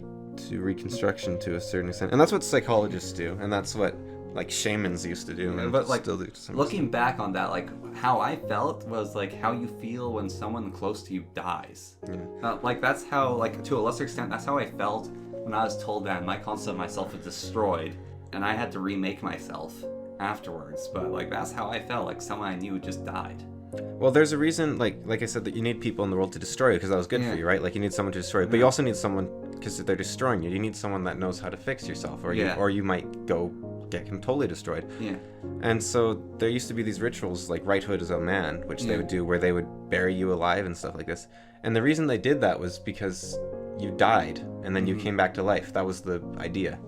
reconstruction to a certain extent. And that's what psychologists do, and that's what like shamans used to do, and but like still do to some looking extent. back on that, like how I felt was like how you feel when someone close to you dies. Yeah. Like that's how, like to a lesser extent, that's how I felt when I was told that my concept of myself was destroyed, and I had to remake myself afterwards. But like that's how I felt, like someone I knew just died. Well, there's a reason, like I said, that you need people in the world to destroy you, because that was good for you, right? Like you need someone to destroy you, but you also need someone, because they're destroying you. You need someone that knows how to fix yourself, or you might go get him totally destroyed. Yeah. And so there used to be these rituals like Righthood as a Man, which they would do, where they would bury you alive and stuff like this. And the reason they did that was because you died and then you came back to life. That was the idea.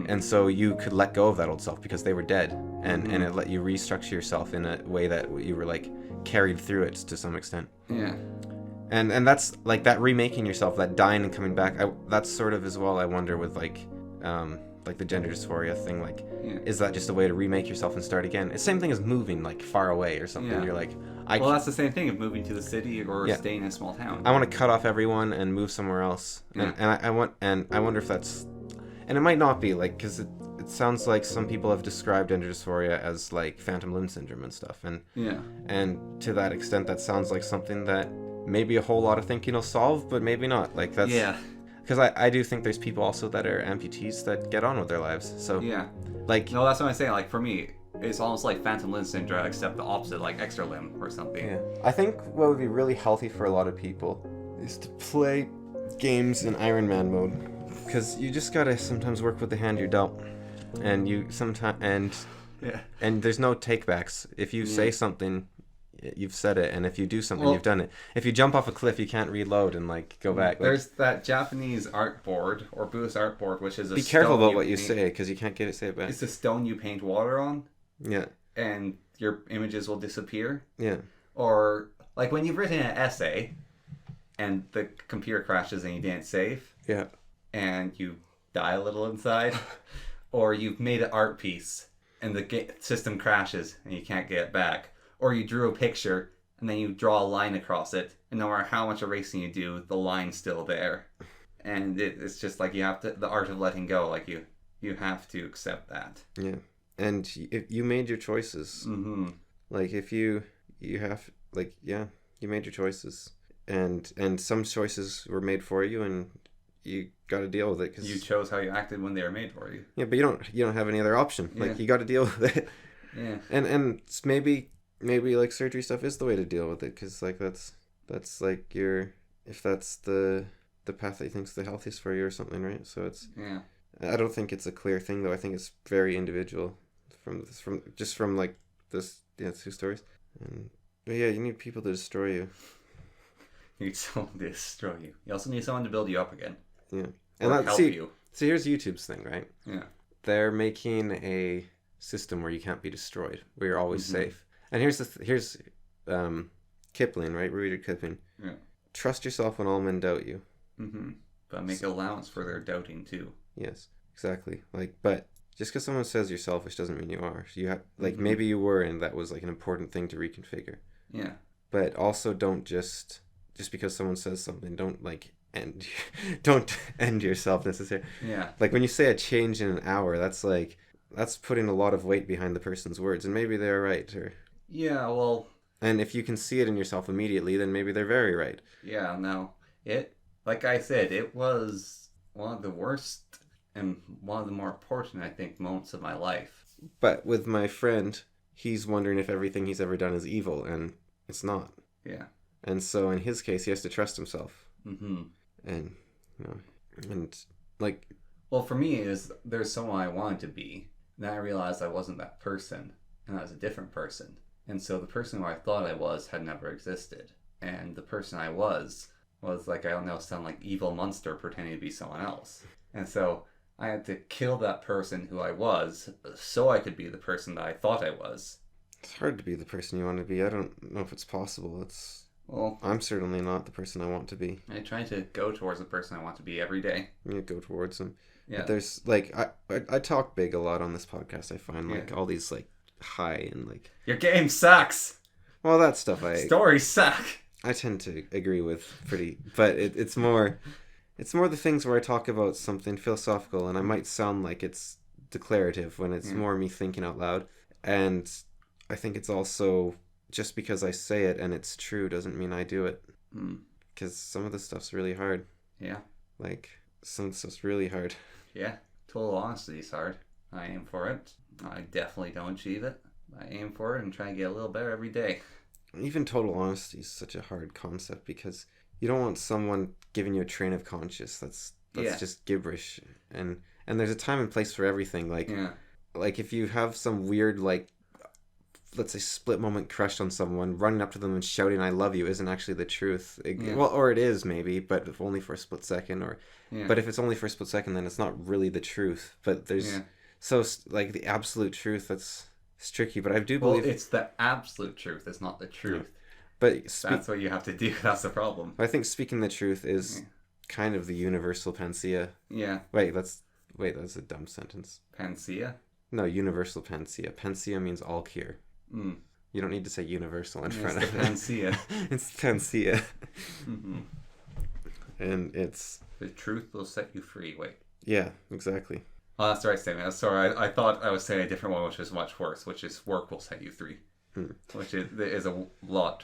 And so you could let go of that old self because they were dead, and it let you restructure yourself in a way that you were like carried through it to some extent. Yeah. And that's like that remaking yourself, that dying and coming back. That's sort of as well, I wonder, with like the gender dysphoria thing, like is that just a way to remake yourself and start again? It's the same thing as moving like far away or something. You're like, well, that's the same thing of moving to the city or staying in a small town. I want to cut off everyone and move somewhere else. And I wonder if that's, and it might not be, like, because it sounds like some people have described gender dysphoria as like phantom limb syndrome and stuff, and to that extent that sounds like something that maybe a whole lot of thinking will solve, but maybe not. Like that's because I do think there's people also that are amputees that get on with their lives. So like, no, that's what I'm saying. Like for me, it's almost like phantom limb syndrome, except the opposite, like extra limb or something. Yeah, I think what would be really healthy for a lot of people is to play games in Iron Man mode, because you just gotta sometimes work with the hand you're dealt, and you sometimes and there's no takebacks. If you say something, you've said it, and if you do something, you've done it. If you jump off a cliff, you can't reload and like go back. There's that Japanese art board or Buddhist art board, which is a be careful about what you say, because you can't say it back. It's a stone you paint water on. Yeah. And your images will disappear. Yeah. Or like when you've written an essay, and the computer crashes and you didn't save. Yeah. And you die a little inside. Or you've made an art piece and the system crashes and you can't get it back. Or you drew a picture and then you draw a line across it, and no matter how much erasing you do, the line's still there. And it's just like you have to, the art of letting go, like you have to accept that. Yeah. And if you made your choices. Mm-hmm. Like if you have, like, you made your choices. And some choices were made for you, and you got to deal with it. Cause you chose how you acted when they were made for you. Yeah, but you don't have any other option. Like you got to deal with it. Yeah. And maybe like surgery stuff is the way to deal with it, because like that's like if that's the path that you think's the healthiest for you or something, right? So it's I don't think it's a clear thing, though. I think it's very individual from like this two stories. But yeah, you need people to destroy you. You need someone to destroy you. You also need someone to build you up again. Yeah. And help you. See, here's YouTube's thing, right? Yeah. They're making a system where you can't be destroyed, where you're always safe. And here's Kipling, right? Rudyard Kipling. Yeah. Trust yourself when all men doubt you. Mm-hmm. But make allowance for their doubting too. Yes, exactly. Like, but just because someone says you're selfish doesn't mean you are. So you have, like, maybe you were, and that was like an important thing to reconfigure. Yeah. But also don't just because someone says something, don't end yourself necessarily. Yeah. Like when you say a change in an hour, that's putting a lot of weight behind the person's words, and maybe they're right. Yeah, well. And if you can see it in yourself immediately, then maybe they're very right. Yeah, no. Like I said, it was one of the worst and one of the more important, I think, moments of my life. But with my friend, he's wondering if everything he's ever done is evil, and it's not. Yeah. And so in his case, he has to trust himself. Mm-hmm. And, like... Well, for me, there's someone I wanted to be. Then I realized I wasn't that person, and I was a different person. And so the person who I thought I was had never existed. And the person I was like, I don't know, some like evil monster pretending to be someone else. And so I had to kill that person who I was so I could be the person that I thought I was. It's hard to be the person you want to be. I don't know if it's possible. Well, I'm certainly not the person I want to be. I try to go towards the person I want to be every day. Yeah, go towards them. Yeah. But there's like I talk big a lot on this podcast. I find like all these like high and like Your game sucks. well that stuff Stories suck. I tend to agree with pretty, but it's more the things where I talk about something philosophical and I might sound like it's declarative when it's more me thinking out loud. And I think it's also just because I say it and it's true doesn't mean I do it. Because some of the stuff's really hard. Yeah. Like some stuff's really hard. Yeah. Total honesty is hard. I aim for it. I definitely don't achieve it. I aim for it and try to get a little better every day. Even total honesty is such a hard concept because you don't want someone giving you a train of conscience that's just gibberish. And there's a time and place for everything. Like if you have some weird like let's say split moment crush on someone, running up to them and shouting I love you isn't actually the truth. Well, or it is maybe, but if only for a split second but if it's only for a split second then it's not really the truth. But there's so like the absolute truth it's tricky, but I do believe it's the absolute truth. It's not the truth. But that's what you have to do. That's the problem. I think speaking the truth is kind of the universal panacea. Yeah. Wait, that's a dumb sentence. Panacea? No, universal panacea. Panacea means all cure. You don't need to say universal in front of it. Panacea. It's panacea. And it's the truth will set you free. Wait. Yeah, exactly. Oh, that's the right statement. Sorry, I thought I was saying a different one, which is much worse, which is work will set you free. Which is a lot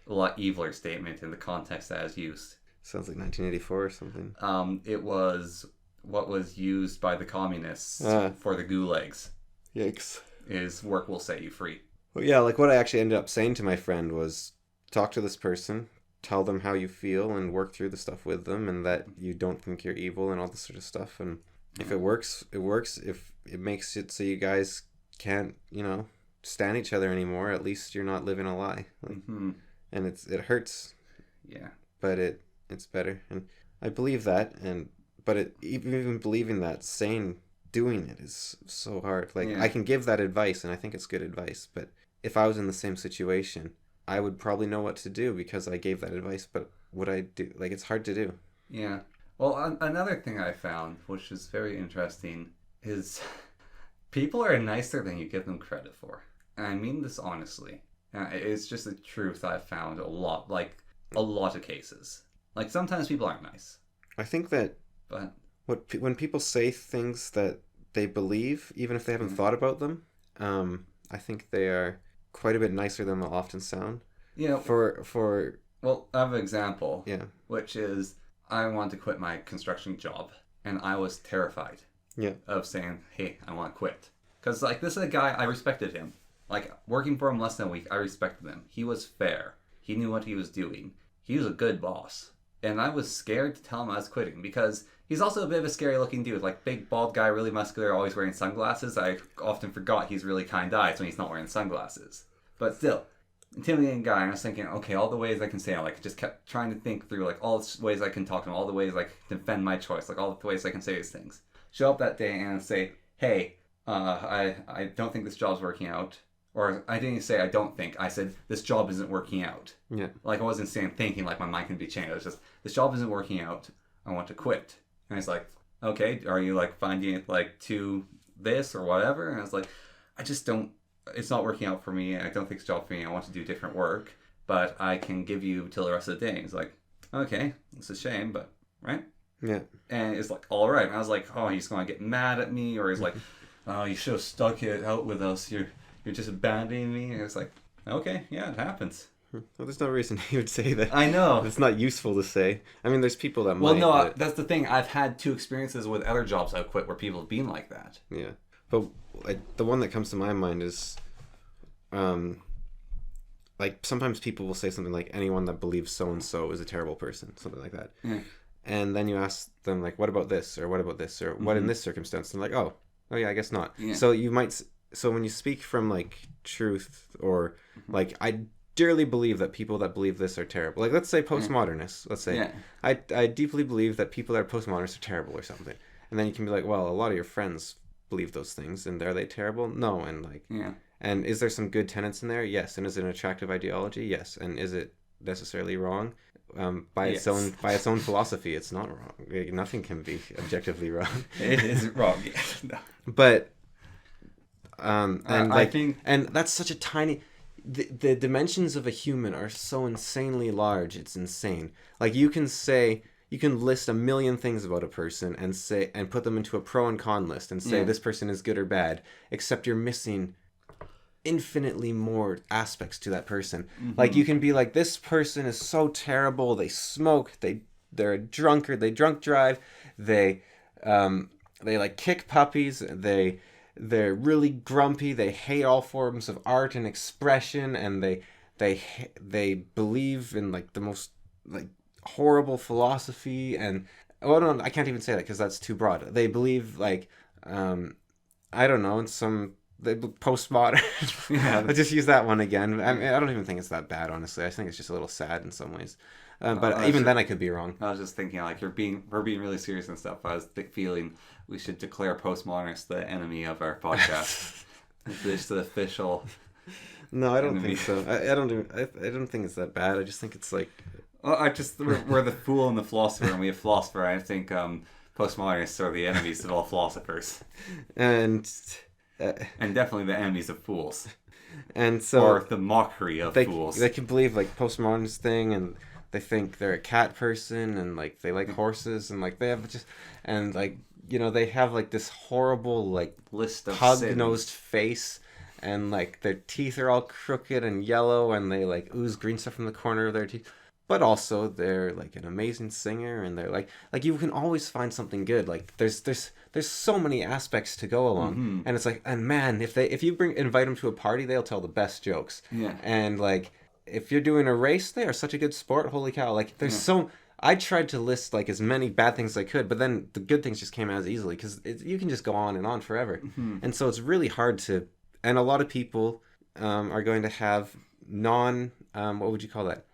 eviler statement in the context that is used. Sounds like 1984 or something. It was what was used by the communists for the gulags. Yikes. Is work will set you free. Well, yeah, like what I actually ended up saying to my friend was talk to this person, tell them how you feel, and work through the stuff with them, and that you don't think you're evil and all this sort of stuff. And if it works, it works. If it makes it so you guys can't, stand each other anymore, at least you're not living a lie. And it hurts. Yeah. But it's better. And I believe that. But even believing that, doing it is so hard. Like I can give that advice, and I think it's good advice. But if I was in the same situation, I would probably know what to do because I gave that advice. But would I do? Like it's hard to do. Yeah. Well, another thing I found, which is very interesting, is people are nicer than you give them credit for. And I mean this honestly. It's just the truth I've found a lot of cases. Like sometimes people aren't nice. I think that when people say things that they believe, even if they haven't thought about them, I think they are quite a bit nicer than they'll often sound. Yeah. Well, I have an example. Yeah. Which is I wanted to quit my construction job, and I was terrified. Yeah. Of saying, hey, I want to quit. Because, this is a guy, I respected him. Working for him less than a week, I respected him. He was fair. He knew what he was doing. He was a good boss. And I was scared to tell him I was quitting, because he's also a bit of a scary-looking dude. Big, bald guy, really muscular, always wearing sunglasses. I often forgot he's really kind eyes when he's not wearing sunglasses. But still, intimidating guy. And I was thinking, okay, all the ways I can say it. Just kept trying to think through, all the ways I can talk to him, all the ways I can defend my choice, all the ways I can say these things. Show up that day and say, hey, I don't think this job's working out. Or I didn't even say I don't think. I said, this job isn't working out. Yeah. I wasn't saying thinking my mind can be changed. It was just, this job isn't working out. I want to quit. And he's like, okay, are you finding it to this or whatever? And I was like, I just don't, it's not working out for me. I don't think it's a job for me. I want to do different work, but I can give you till the rest of the day. And he's like, okay, it's a shame, but right? Yeah. And it's all right. And I was like, oh, he's going to get mad at me. Or he's like, oh, you should have stuck it out with us. You're just abandoning me. And it's like, okay, yeah, it happens. Well, there's no reason he would say that. I know. It's not useful to say. I mean, there's people that might. Well, no, that's the thing. I've had 2 experiences with other jobs I've quit where people have been like that. Yeah. But the one that comes to my mind is, sometimes people will say something like, anyone that believes so-and-so is a terrible person, something like that. Yeah. And then you ask them, what about this? Or what about this? Or what in this circumstance? And they're like, oh yeah, I guess not. Yeah. So you might... So when you speak from truth or I dearly believe that people that believe this are terrible. Let's say postmodernists. Let's say I deeply believe that people that are postmodernists are terrible or something. And then you can be like, well, a lot of your friends believe those things, and are they terrible? No. And and is there some good tenets in there? Yes. And is it an attractive ideology? Yes. And is it necessarily wrong. By its own philosophy, it's not wrong. Nothing can be objectively wrong. It is wrong. Yeah. No. But I think, and that's such a tiny. The dimensions of a human are so insanely large. It's insane. Like you can list a million things about a person and put them into a pro and con list and say this person is good or bad, except you're missing infinitely more aspects to that person. Like you can be like, this person is so terrible, they smoke, they're a drunkard, they drunk drive, they like kick puppies, they're really grumpy, they hate all forms of art and expression, and they believe in like the most like horrible philosophy, and no, I can't even say that because that's too broad. They believe like I don't know, in some postmodern. I'll just use that one again. I mean, I don't even think it's that bad, honestly. I think it's just a little sad in some ways. But even then, I could be wrong. I was just thinking, like, we're being really serious and stuff. I was feeling we should declare postmodernists the enemy of our podcast. It's the official. No, I don't think so. I don't think it's that bad. I just think it's like. Well, we're the fool and the philosopher, and we have philosopher. I think postmodernists are the enemies of all philosophers, and definitely the enemies of fools. And so, or the mockery of fools. They can believe like postmodernist thing, and they think they're a cat person, and like they like horses, and like they have just, and like they have like this horrible like list of pug-nosed face, and like their teeth are all crooked and yellow, and they like ooze green stuff from the corner of their teeth. But also they're like an amazing singer, and they're like you can always find something good. Like there's so many aspects to go along, and it's like, and man, if you invite them to a party, they'll tell the best jokes. Yeah. And like if you're doing a race, they are such a good sport. Holy cow! Like there's I tried to list like as many bad things as I could, but then the good things just came as easily because you can just go on and on forever, and so it's really hard to. And a lot of people are going to have what would you call that?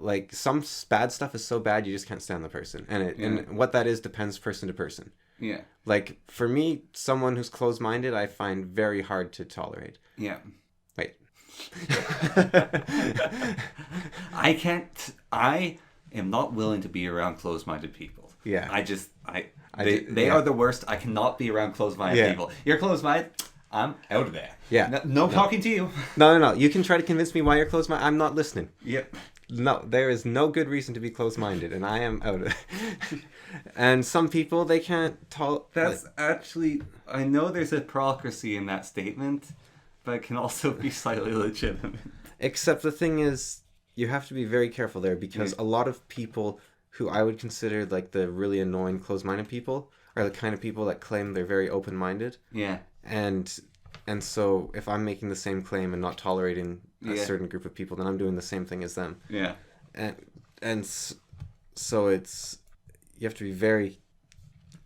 Like some bad stuff is so bad you just can't stand the person, and what that is depends person to person. Yeah. Like for me, someone who's closed-minded, I find very hard to tolerate. Yeah. Wait. I am not willing to be around closed-minded people. Yeah. They are the worst. I cannot be around closed-minded people. You're closed-minded, I'm out of there. Yeah. No talking to you. No. You can try to convince me why you're closed-minded. I'm not listening. Yep. No, there is no good reason to be closed-minded, and I am out of it. And some people, they can't That's actually... I know there's a hypocrisy in that statement, but it can also be slightly legitimate. Except the thing is, you have to be very careful there, because a lot of people who I would consider like the really annoying closed-minded people are the kind of people that claim they're very open-minded. Yeah. And so if I'm making the same claim and not tolerating a certain group of people, then I'm doing the same thing as them. Yeah. And so you have to be very...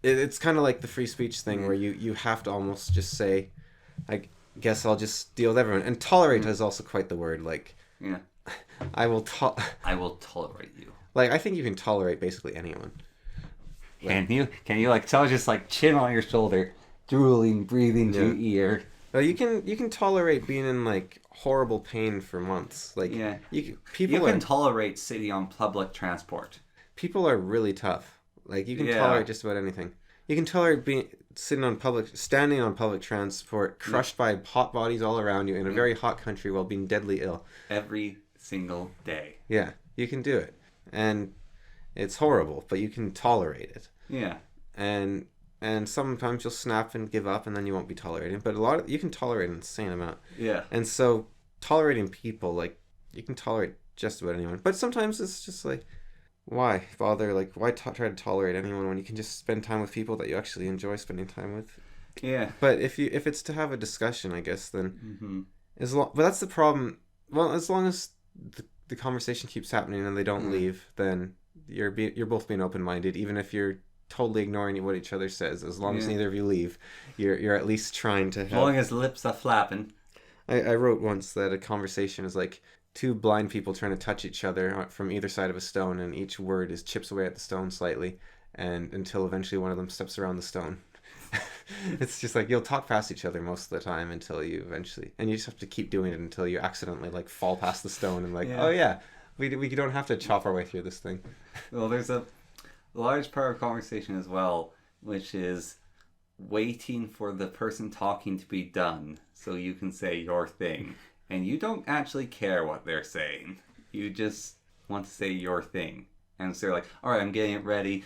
It's kind of like the free speech thing where you have to almost just say, I guess I'll just deal with everyone. And tolerate is also quite the word. Like, yeah. I will tolerate you. Like, I think you can tolerate basically anyone. Can you like tell just like chin on your shoulder, drooling, breathing to your ear? Well, you can tolerate being in like horrible pain for months. Like you can tolerate sitting on public transport. People are really tough. Like you can tolerate just about anything. You can tolerate standing on public transport, crushed by hot bodies all around you in a very hot country while being deadly ill. Every single day. Yeah, you can do it. And it's horrible, but you can tolerate it. Yeah. And sometimes you'll snap and give up, and then you won't be tolerating. But you can tolerate an insane amount. Yeah. And so tolerating people, like, you can tolerate just about anyone. But sometimes it's just like, why bother? Like, why try to tolerate anyone when you can just spend time with people that you actually enjoy spending time with? Yeah. But if it's to have a discussion, I guess, then but that's the problem. Well, as long as the conversation keeps happening and they don't leave, then you're both being open-minded, even if you're totally ignoring what each other says. As long as neither of you leave, you're at least trying to have... As long as lips are flapping. I wrote once that a conversation is like two blind people trying to touch each other from either side of a stone, and each word chips away at the stone slightly, and until eventually one of them steps around the stone. It's just like you'll talk past each other most of the time until you eventually, and you just have to keep doing it until you accidentally like fall past the stone and like, oh yeah, We don't have to chop our way through this thing. Well, there's a large part of conversation as well, which is waiting for the person talking to be done so you can say your thing. And you don't actually care what they're saying. You just want to say your thing. And so they're like, all right, I'm getting it ready.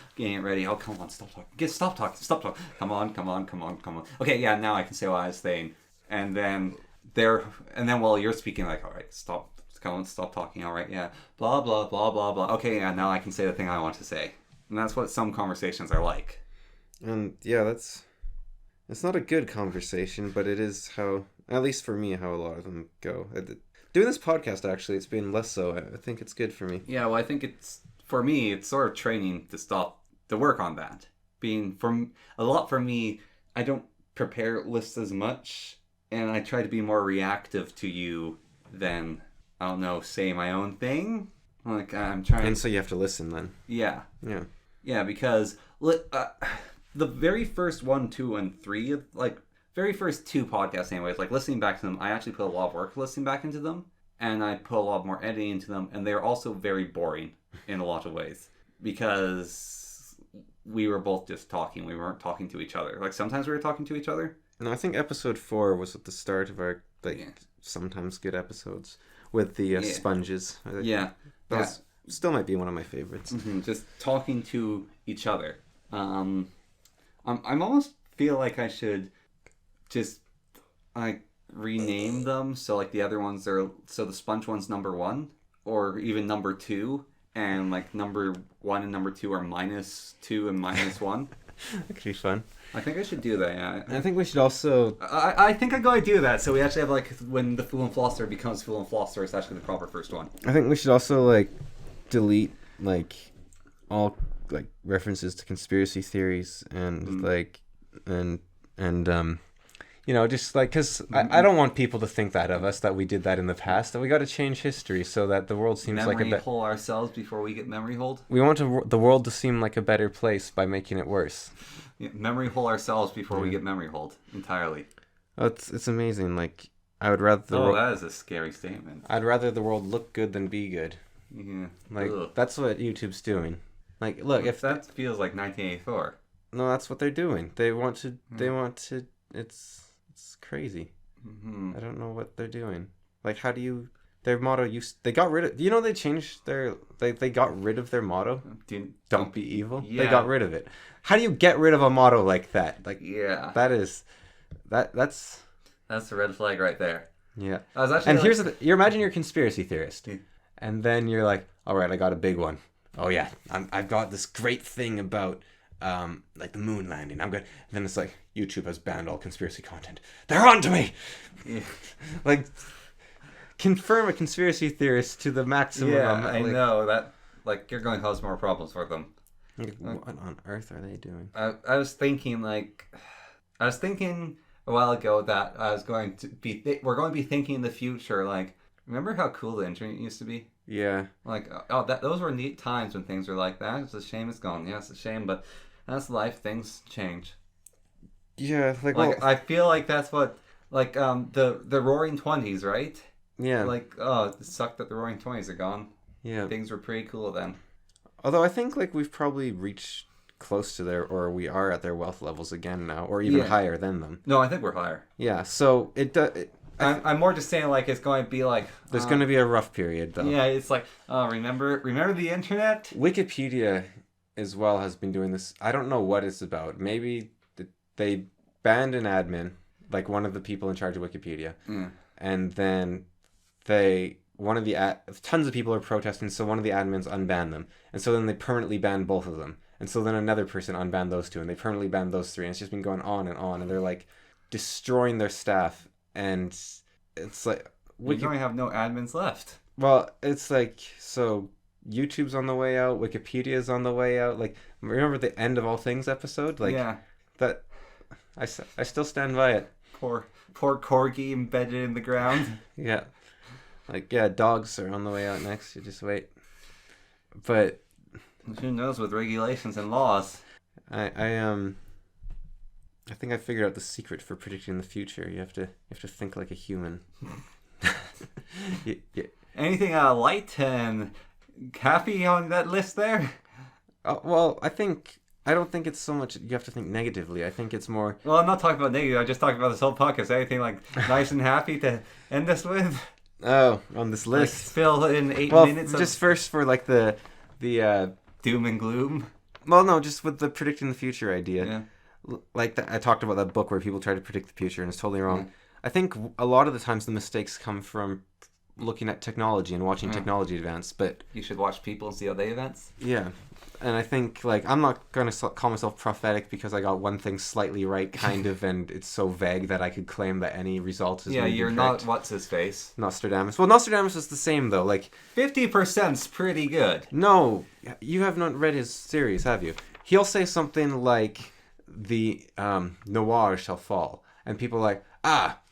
Oh, come on, stop talking. Stop talking. Come on. Okay, yeah, now I can say what I was saying. And then while you're speaking, like, all right, stop talking. All right, yeah, blah, blah, blah, blah, blah. Okay, yeah, now I can say the thing I want to say. And that's what some conversations are like. And yeah, it's not a good conversation, but it is how, at least for me, how a lot of them go. Doing this podcast, actually, it's been less so. I think it's good for me. Yeah, well, I think for me, it's sort of training to work on that. For me, I don't prepare lists as much, and I try to be more reactive to you than, I don't know, say my own thing. Like, I'm trying. And so you have to listen then. Yeah. Yeah. Yeah, because the very first 1, 2, and 3, like, very first 2 podcasts anyways, like, listening back to them, I actually put a lot of work listening back into them, and I put a lot more editing into them, and they're also very boring in a lot of ways, because we were both just talking. We weren't talking to each other. Like, sometimes we were talking to each other. No, I think episode 4 was at the start of our, sometimes good episodes with the sponges. Yeah. That still might be one of my favorites. Mm-hmm. Just talking to each other. I'm almost feel like I should just rename them so like the other ones are, so the sponge one's number 1 or even number 2, and like number 1 and number 2 are -2 and -1. That could be fun. I think I should do that. Yeah. I think we should also. I think I'm going to do that. So we actually have like when the Fool and Philosopher becomes Fool and Philosopher, it's actually the proper first one. I think we should also like delete like all like references to conspiracy theories and you know, just like, because I don't want people to think that of us, that we did that in the past, that we got to change history so that the world seems like a memory hole ourselves before we get memory holed. We want the world to seem like a better place by making it worse. Yeah, memory hole ourselves before we get memory holed entirely. Oh, it's amazing. Like, I would rather that is a scary statement. I'd rather the world look good than be good. Yeah. Like, that's what YouTube's doing. Like, look, if that feels like 1984. No, that's what they're doing. They want to. It's crazy. Mm-hmm. I don't know what they're doing. Like, how do you? Their motto they got rid of. You know, they changed they got rid of their motto. Don't be evil. Yeah. They got rid of it. How do you get rid of a motto like that? Like, yeah, that's the red flag right there. Yeah. I was actually. And here's you imagine you're a conspiracy theorist, and then you're like, all right, I got a big one. Oh yeah, I've got this great thing about like the moon landing. I'm good. And then it's like, YouTube has banned all conspiracy content. They're on to me. Yeah. Like, confirm a conspiracy theorist to the maximum. Yeah, I know that. Like, you're going to cause more problems for them. What on earth are they doing? I was thinking a while ago that we're going to be thinking in the future. Like, remember how cool the internet used to be? Yeah. Like, those were neat times when things were like that. It's a shame it's gone. Yeah, it's a shame, but that's life. Things change. Yeah, I feel like that's what, like, the Roaring 20s, right? Yeah. Like, it sucked that the Roaring 20s are gone. Yeah. Things were pretty cool then. Although I think, like, we've probably reached close to or we are at their wealth levels again now, or even higher than them. No, I think we're higher. Yeah, so I'm more just saying, like, it's going to be like... There's going to be a rough period, though. Yeah, it's like, remember the internet? Wikipedia, as well, has been doing this. I don't know what it's about. Maybe they banned an admin, like one of the people in charge of Wikipedia, and then tons of people are protesting, so one of the admins unbanned them, and so then they permanently banned both of them, and so then another person unbanned those two, and they permanently banned those three, and it's just been going on, and they're like destroying their staff, and it's like we don't have no admins left. Well, it's like, so YouTube's on the way out, Wikipedia's on the way out. Like, remember the End of All Things episode? Like, yeah, that I still stand by it. Poor corgi embedded in the ground. Yeah. Like, yeah, dogs are on the way out next. You just wait. But who knows with regulations and laws? I think I figured out the secret for predicting the future. You have to think like a human. Anything light and happy on that list there? Well, I don't think it's so much you have to think negatively. I think it's more. Well, I'm not talking about negative. I'm just talking about this whole podcast. Anything like nice and happy to end this with? Oh, on this Like list. fill in 8 Well, minutes just of first for like the doom and gloom. well, no, just with the predicting the future idea. Yeah. Like I talked about that book where people try to predict the future and it's totally wrong. Yeah. I think a lot of the times the mistakes come from looking at technology and watching technology advance. But You should watch people and see how they advance. yeah, and I think like I'm not gonna call myself prophetic because I got one thing slightly right, kind of, and it's so vague that I could claim that any result is. Yeah, maybe you're correct. not what's his face. Nostradamus. Well, Nostradamus was the same though. Like 50%'s pretty good. no, you have not read his series, have you? He'll say something like the Noir shall fall, and people are like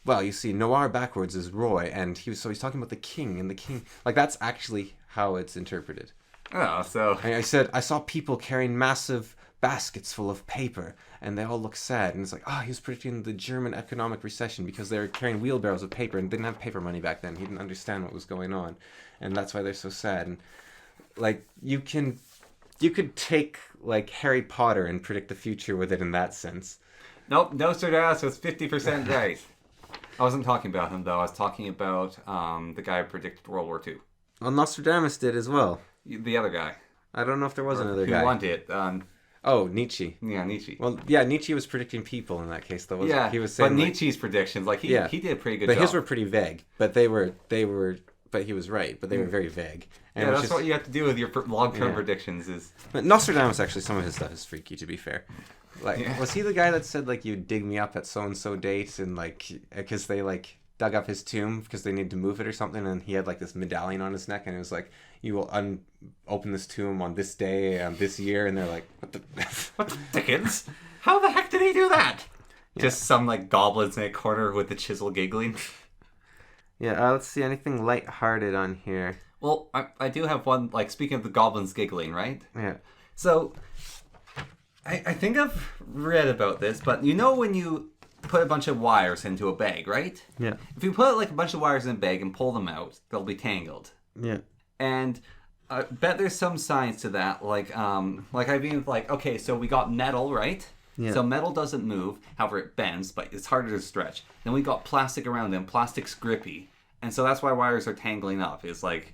well, you see, Noir backwards is Roy, and he's talking about the king and the king. Like that's actually how it's interpreted. Oh, so I said, I saw people carrying massive baskets full of paper, and they all look sad. And it's like, he was predicting the German economic recession because they were carrying wheelbarrows of paper and didn't have paper money back then. He didn't understand what was going on, and that's why they're so sad. And like, you could take like Harry Potter and predict the future with it in that sense. nope, Nostradamus was 50% right. I wasn't talking about him though. I was talking about the guy who predicted World War II. Well, Nostradamus did as well. The other guy. I don't know if there was another Who guy. won it? Oh, Nietzsche. Yeah, Nietzsche. Well, yeah, Nietzsche was predicting people in that case, though. Yeah, he was saying, but like, Nietzsche's predictions, like he did a pretty good but job. his were pretty vague. But they were, but he was right. But they were very vague. And Yeah, it was that's just- what you have to do with your long-term Yeah. predictions. Is But Nostradamus, actually, some of his stuff is freaky. To be fair, like, was he the guy that said like you dig me up at so and so date and like because they like dug up his tomb because they needed to move it or something, and he had like this medallion on his neck, and it was like you will open this tomb on this day on this year, and they're like, what the what the dickens? How the heck did he do that? Just some like goblins in a corner with the chisel giggling. Yeah, let's see anything lighthearted on here. Well, I do have one. Like speaking of the goblins giggling, right? Yeah. So I think I've read about this, but you know when you put a bunch of wires into a bag, right? Yeah. If you put like a bunch of wires in a bag and pull them out, they'll be tangled. Yeah. And I bet there's some science to that. Like I've been like, okay, so we got metal, right? Yeah. So metal doesn't move, however it bends, but it's harder to stretch. Then we got plastic around them. Plastic's grippy, and so that's why wires are tangling up. It's like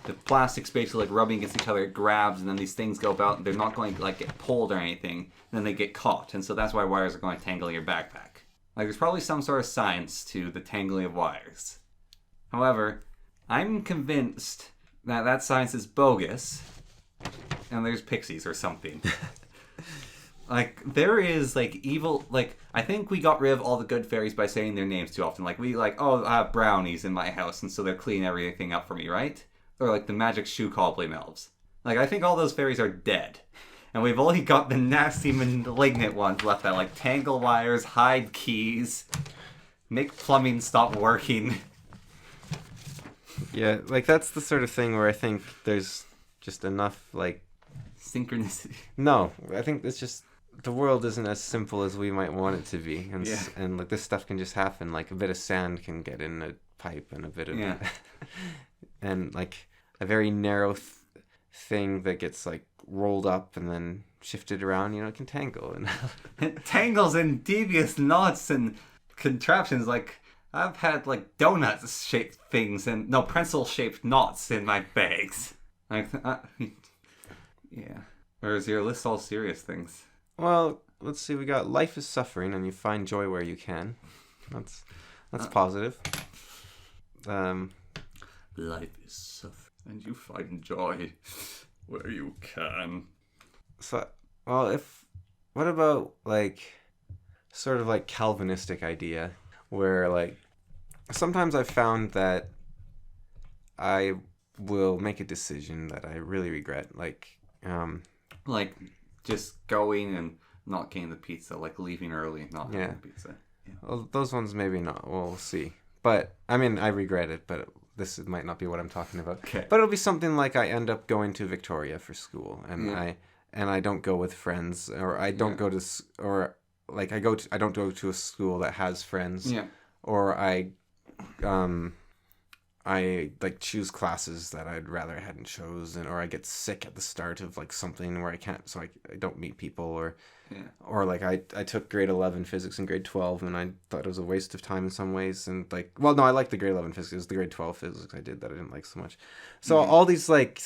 the plastic's basically like rubbing against each other. It grabs, and then these things go about. They're not going to like get pulled or anything. And then they get caught, and so that's why wires are going to tangle your backpack. Like there's probably some sort of science to the tangling of wires. However, I'm convinced that science is bogus, and there's pixies or something. Like there is like evil. Like I think we got rid of all the good fairies by saying their names too often. Like we like, oh, I have brownies in my house, and so they're cleaning everything up for me, right? Or like the magic shoe cobbling elves. Like I think all those fairies are dead. And we've only got the nasty malignant ones left that like tangle wires, hide keys, make plumbing stop working. Yeah, like that's the sort of thing where I think there's just enough like Synchronicity. no, I think it's just the world isn't as simple as we might want it to be, and Yeah. and like this stuff can just happen. Like a bit of sand can get in a pipe, and a bit of Yeah. and like a very narrow thing that gets like rolled up and then shifted around, it can tangle. And It tangles in devious knots and contraptions. Like I've had like donut shaped things and pretzel shaped knots in my bags. Like yeah. Or is your list all serious things? well, let's see. We got life is suffering, and you find joy where you can. That's positive. Life is suffering, and you find joy where you can. So, well, what about like sort of like Calvinistic idea where like sometimes I've found that I will make a decision that I really regret, like Like just going and not getting the pizza, like leaving early and not Yeah. having the pizza. Yeah. well, those ones maybe not. We'll see. But I mean, I regret it, but this might not be what I'm talking about. Okay. But it'll be something like I end up going to Victoria for school, and Yeah. I don't go with friends, or I don't go to or like I don't go to a school that has friends. Yeah. Or I like choose classes that I'd rather I hadn't chosen, or I get sick at the start of like something where I can't, so I don't meet people, or like I took grade 11 physics and grade 12, and I thought it was a waste of time in some ways, and like, well, no, I liked the grade 11 physics. It was the grade 12 physics I did that I didn't like so much. So all these like,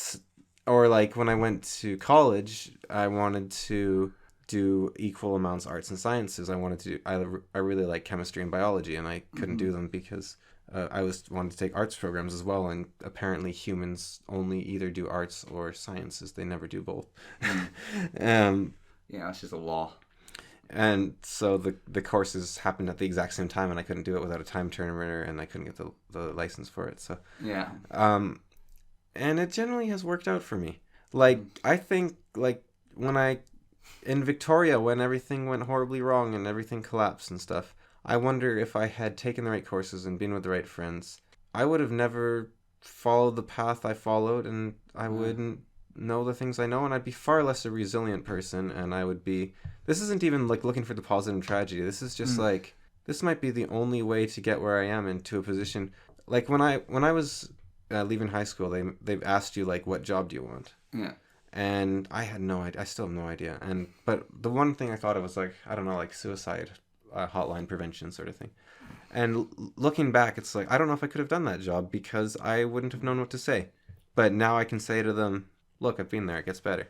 or like when I went to college, I wanted to do equal amounts arts and sciences. I wanted to. I really like chemistry and biology, and I couldn't do them because I wanted to take arts programs as well, and apparently humans only either do arts or sciences. They never do both. Yeah, it's just a law. And so the courses happened at the exact same time, and I couldn't do it without a time turner, and I couldn't get the license for it. So Yeah. and it generally has worked out for me. Like I think like in Victoria, when everything went horribly wrong and everything collapsed and stuff, I wonder if I had taken the right courses and been with the right friends, I would have never followed the path I followed, and I wouldn't know the things I know, and I'd be far less a resilient person, and I would be... This isn't even like looking for the positive tragedy. This is just like, this might be the only way to get where I am into a position. Like when I was leaving high school, they've asked you like, what job do you want? Yeah. And I had no idea. I still have no idea. But the one thing I thought of was like, I don't know, like suicide hotline prevention sort of thing. And looking back, it's like, I don't know if I could have done that job because I wouldn't have known what to say. But now I can say to them, look, I've been there. It gets better.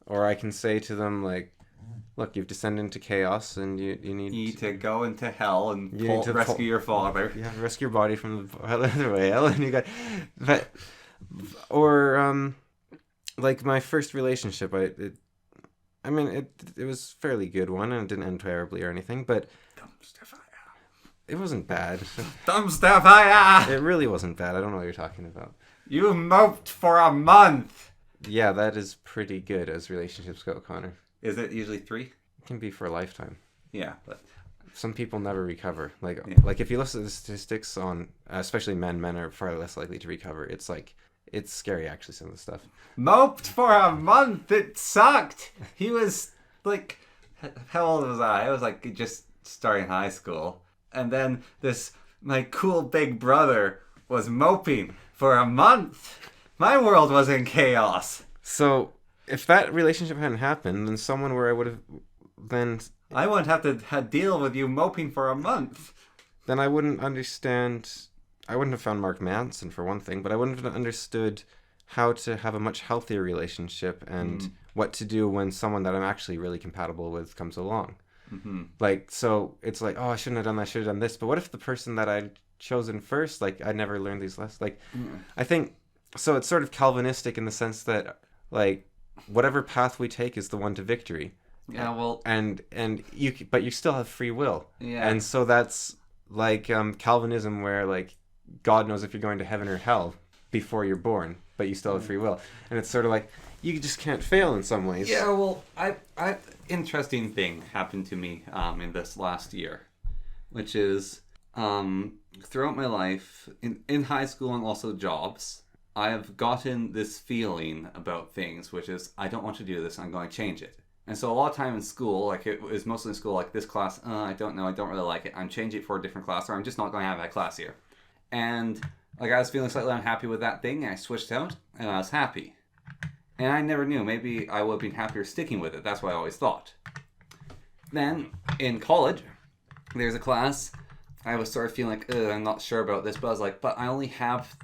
Or I can say to them like, look, you've descended into chaos and you need to go into hell and rescue your father. Yeah, rescue your body from the other way. And you got, but, or like my first relationship, it was a fairly good one, and it didn't end terribly or anything, but it wasn't bad. It really wasn't bad. I don't know what you're talking about. You moped for a month. Yeah, that is pretty good as relationships go, Connor. Is it usually 3? It can be for a lifetime. Yeah, but some people never recover. Like if you listen to the statistics on, especially men are far less likely to recover. It's like, it's scary actually, some of the stuff. Moped for a month. It sucked. He was like, how old was I? I was like just starting high school. And then my cool big brother was moping for a month. My world was in chaos. So if that relationship hadn't happened, then someone where I would have, then I wouldn't have to deal with you moping for a month. Then I wouldn't understand. I wouldn't have found Mark Manson for one thing, but I wouldn't have understood how to have a much healthier relationship and what to do when someone that I'm actually really compatible with comes along. Like, so it's like, oh, I shouldn't have done that. I should have done this. But what if the person that I'd chosen first, like, I never learned these lessons? Like, I think, so it's sort of Calvinistic in the sense that, like, whatever path we take is the one to victory. Yeah, well, but you still have free will. Yeah. And so that's like Calvinism, where like God knows if you're going to heaven or hell before you're born, but you still have free will. And it's sort of like you just can't fail in some ways. Yeah, well, I interesting thing happened to me in this last year, which is throughout my life in high school and also jobs, I have gotten this feeling about things, which is I don't want to do this. I'm going to change it. And so a lot of time in school, like it was mostly in school, like this class, I don't know, I don't really like it. I'm changing it for a different class, or I'm just not going to have that class here. And like I was feeling slightly unhappy with that thing, and I switched out, and I was happy. And I never knew. Maybe I would have been happier sticking with it. That's what I always thought. Then in college, there's a class. I was sort of feeling like, I'm not sure about this, but I was like, but I only have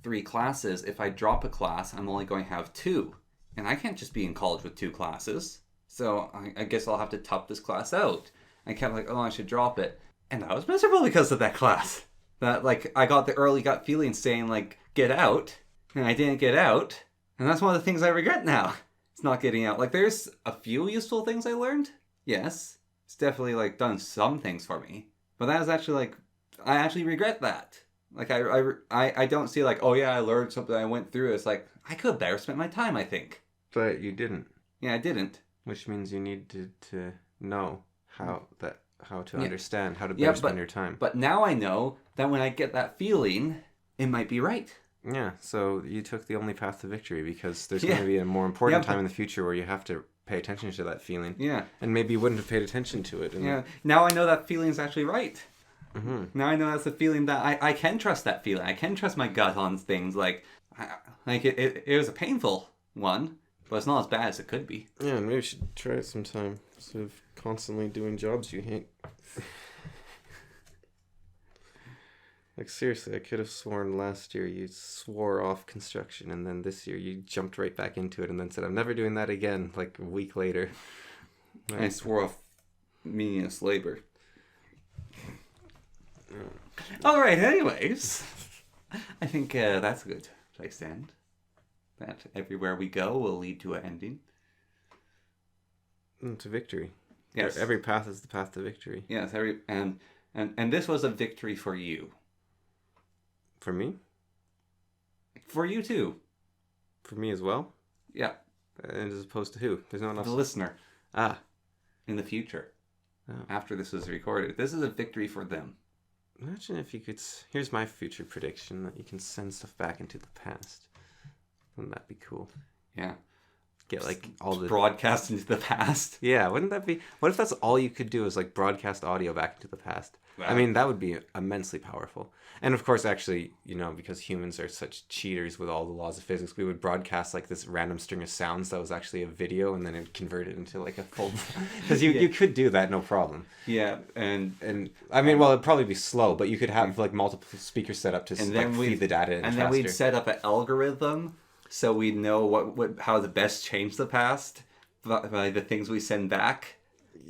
3 classes. If I drop a class, I'm only going to have 2. And I can't just be in college with 2 classes. So I guess I'll have to top this class out. I kept like, I should drop it. And I was miserable because of that class. That like, I got the early gut feeling saying like, get out. And I didn't get out. And that's one of the things I regret now. It's not getting out. Like there's a few useful things I learned. Yes. It's definitely like done some things for me. But that was actually like, I actually regret that. Like I don't see like, oh yeah, I learned something, I went through it. It's like, I could have better spent my time, I think. But you didn't. Yeah, I didn't. Which means you need to know how to understand how to better spend your time. But now I know that when I get that feeling, it might be right. Yeah, so you took the only path to victory because there's going to be a more important time in the future where you have to pay attention to that feeling. Yeah. And maybe you wouldn't have paid attention to it. Yeah. Now I know that feeling is actually right. Now I know that's a feeling that I can trust that feeling. I can trust my gut on things. Like it was a painful one, but it's not as bad as it could be. Yeah, maybe you should try it sometime instead of constantly doing jobs you hate. Like, seriously, I could have sworn last year you swore off construction, and then this year you jumped right back into it and then said, I'm never doing that again, like a week later. I swore off meaningless labor. Alright, anyways. I think that's a good place to end. That everywhere we go will lead to an ending. To victory. Yes. Every path is the path to victory. Yes, and this was a victory for you. For me? For you too. For me as well? Yeah. And as opposed to who? There's no one else. The listener. Ah. In the future. Oh. After this is recorded. This is a victory for them. Imagine if you could... Here's my future prediction, that you can send stuff back into the past. Wouldn't that be cool? Yeah. Get like all the... broadcast into the past. Yeah, wouldn't that be... What if that's all you could do is like broadcast audio back into the past? Wow. I mean, that would be immensely powerful. And of course, actually, you know, because humans are such cheaters with all the laws of physics, we would broadcast like this random string of sounds that was actually a video, and then it convert it into like a full... Because you could do that, no problem. Yeah, and I mean, well, it'd probably be slow, but you could have like multiple speakers set up to feed the data in and faster. then we'd set up an algorithm so we'd know how to best change the past by the things we send back.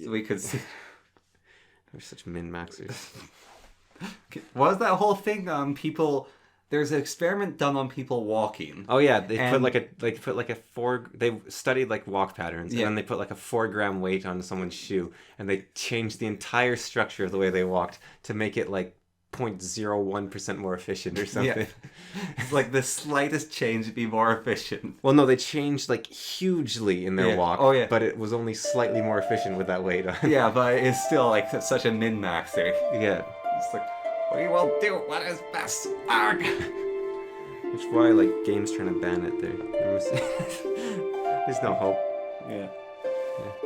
So we could see... We're such min-maxers. What was that whole thing on people? There's an experiment done on people walking. Oh yeah, they put like a 4. They studied like walk patterns, and then they put like a 4-gram weight on someone's shoe, and they changed the entire structure of the way they walked to make it like 0.01% more efficient or something. Yeah. It's like the slightest change to be more efficient. Well, no, they changed like hugely in their walk. Oh yeah, but it was only slightly more efficient with that weight on. Yeah, but it's still like such a min-maxer. Yeah. It's like, we will do what is best. Arg. Which is why like games trying to ban it there. There's no hope. Yeah.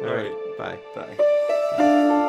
All right. Bye. Bye.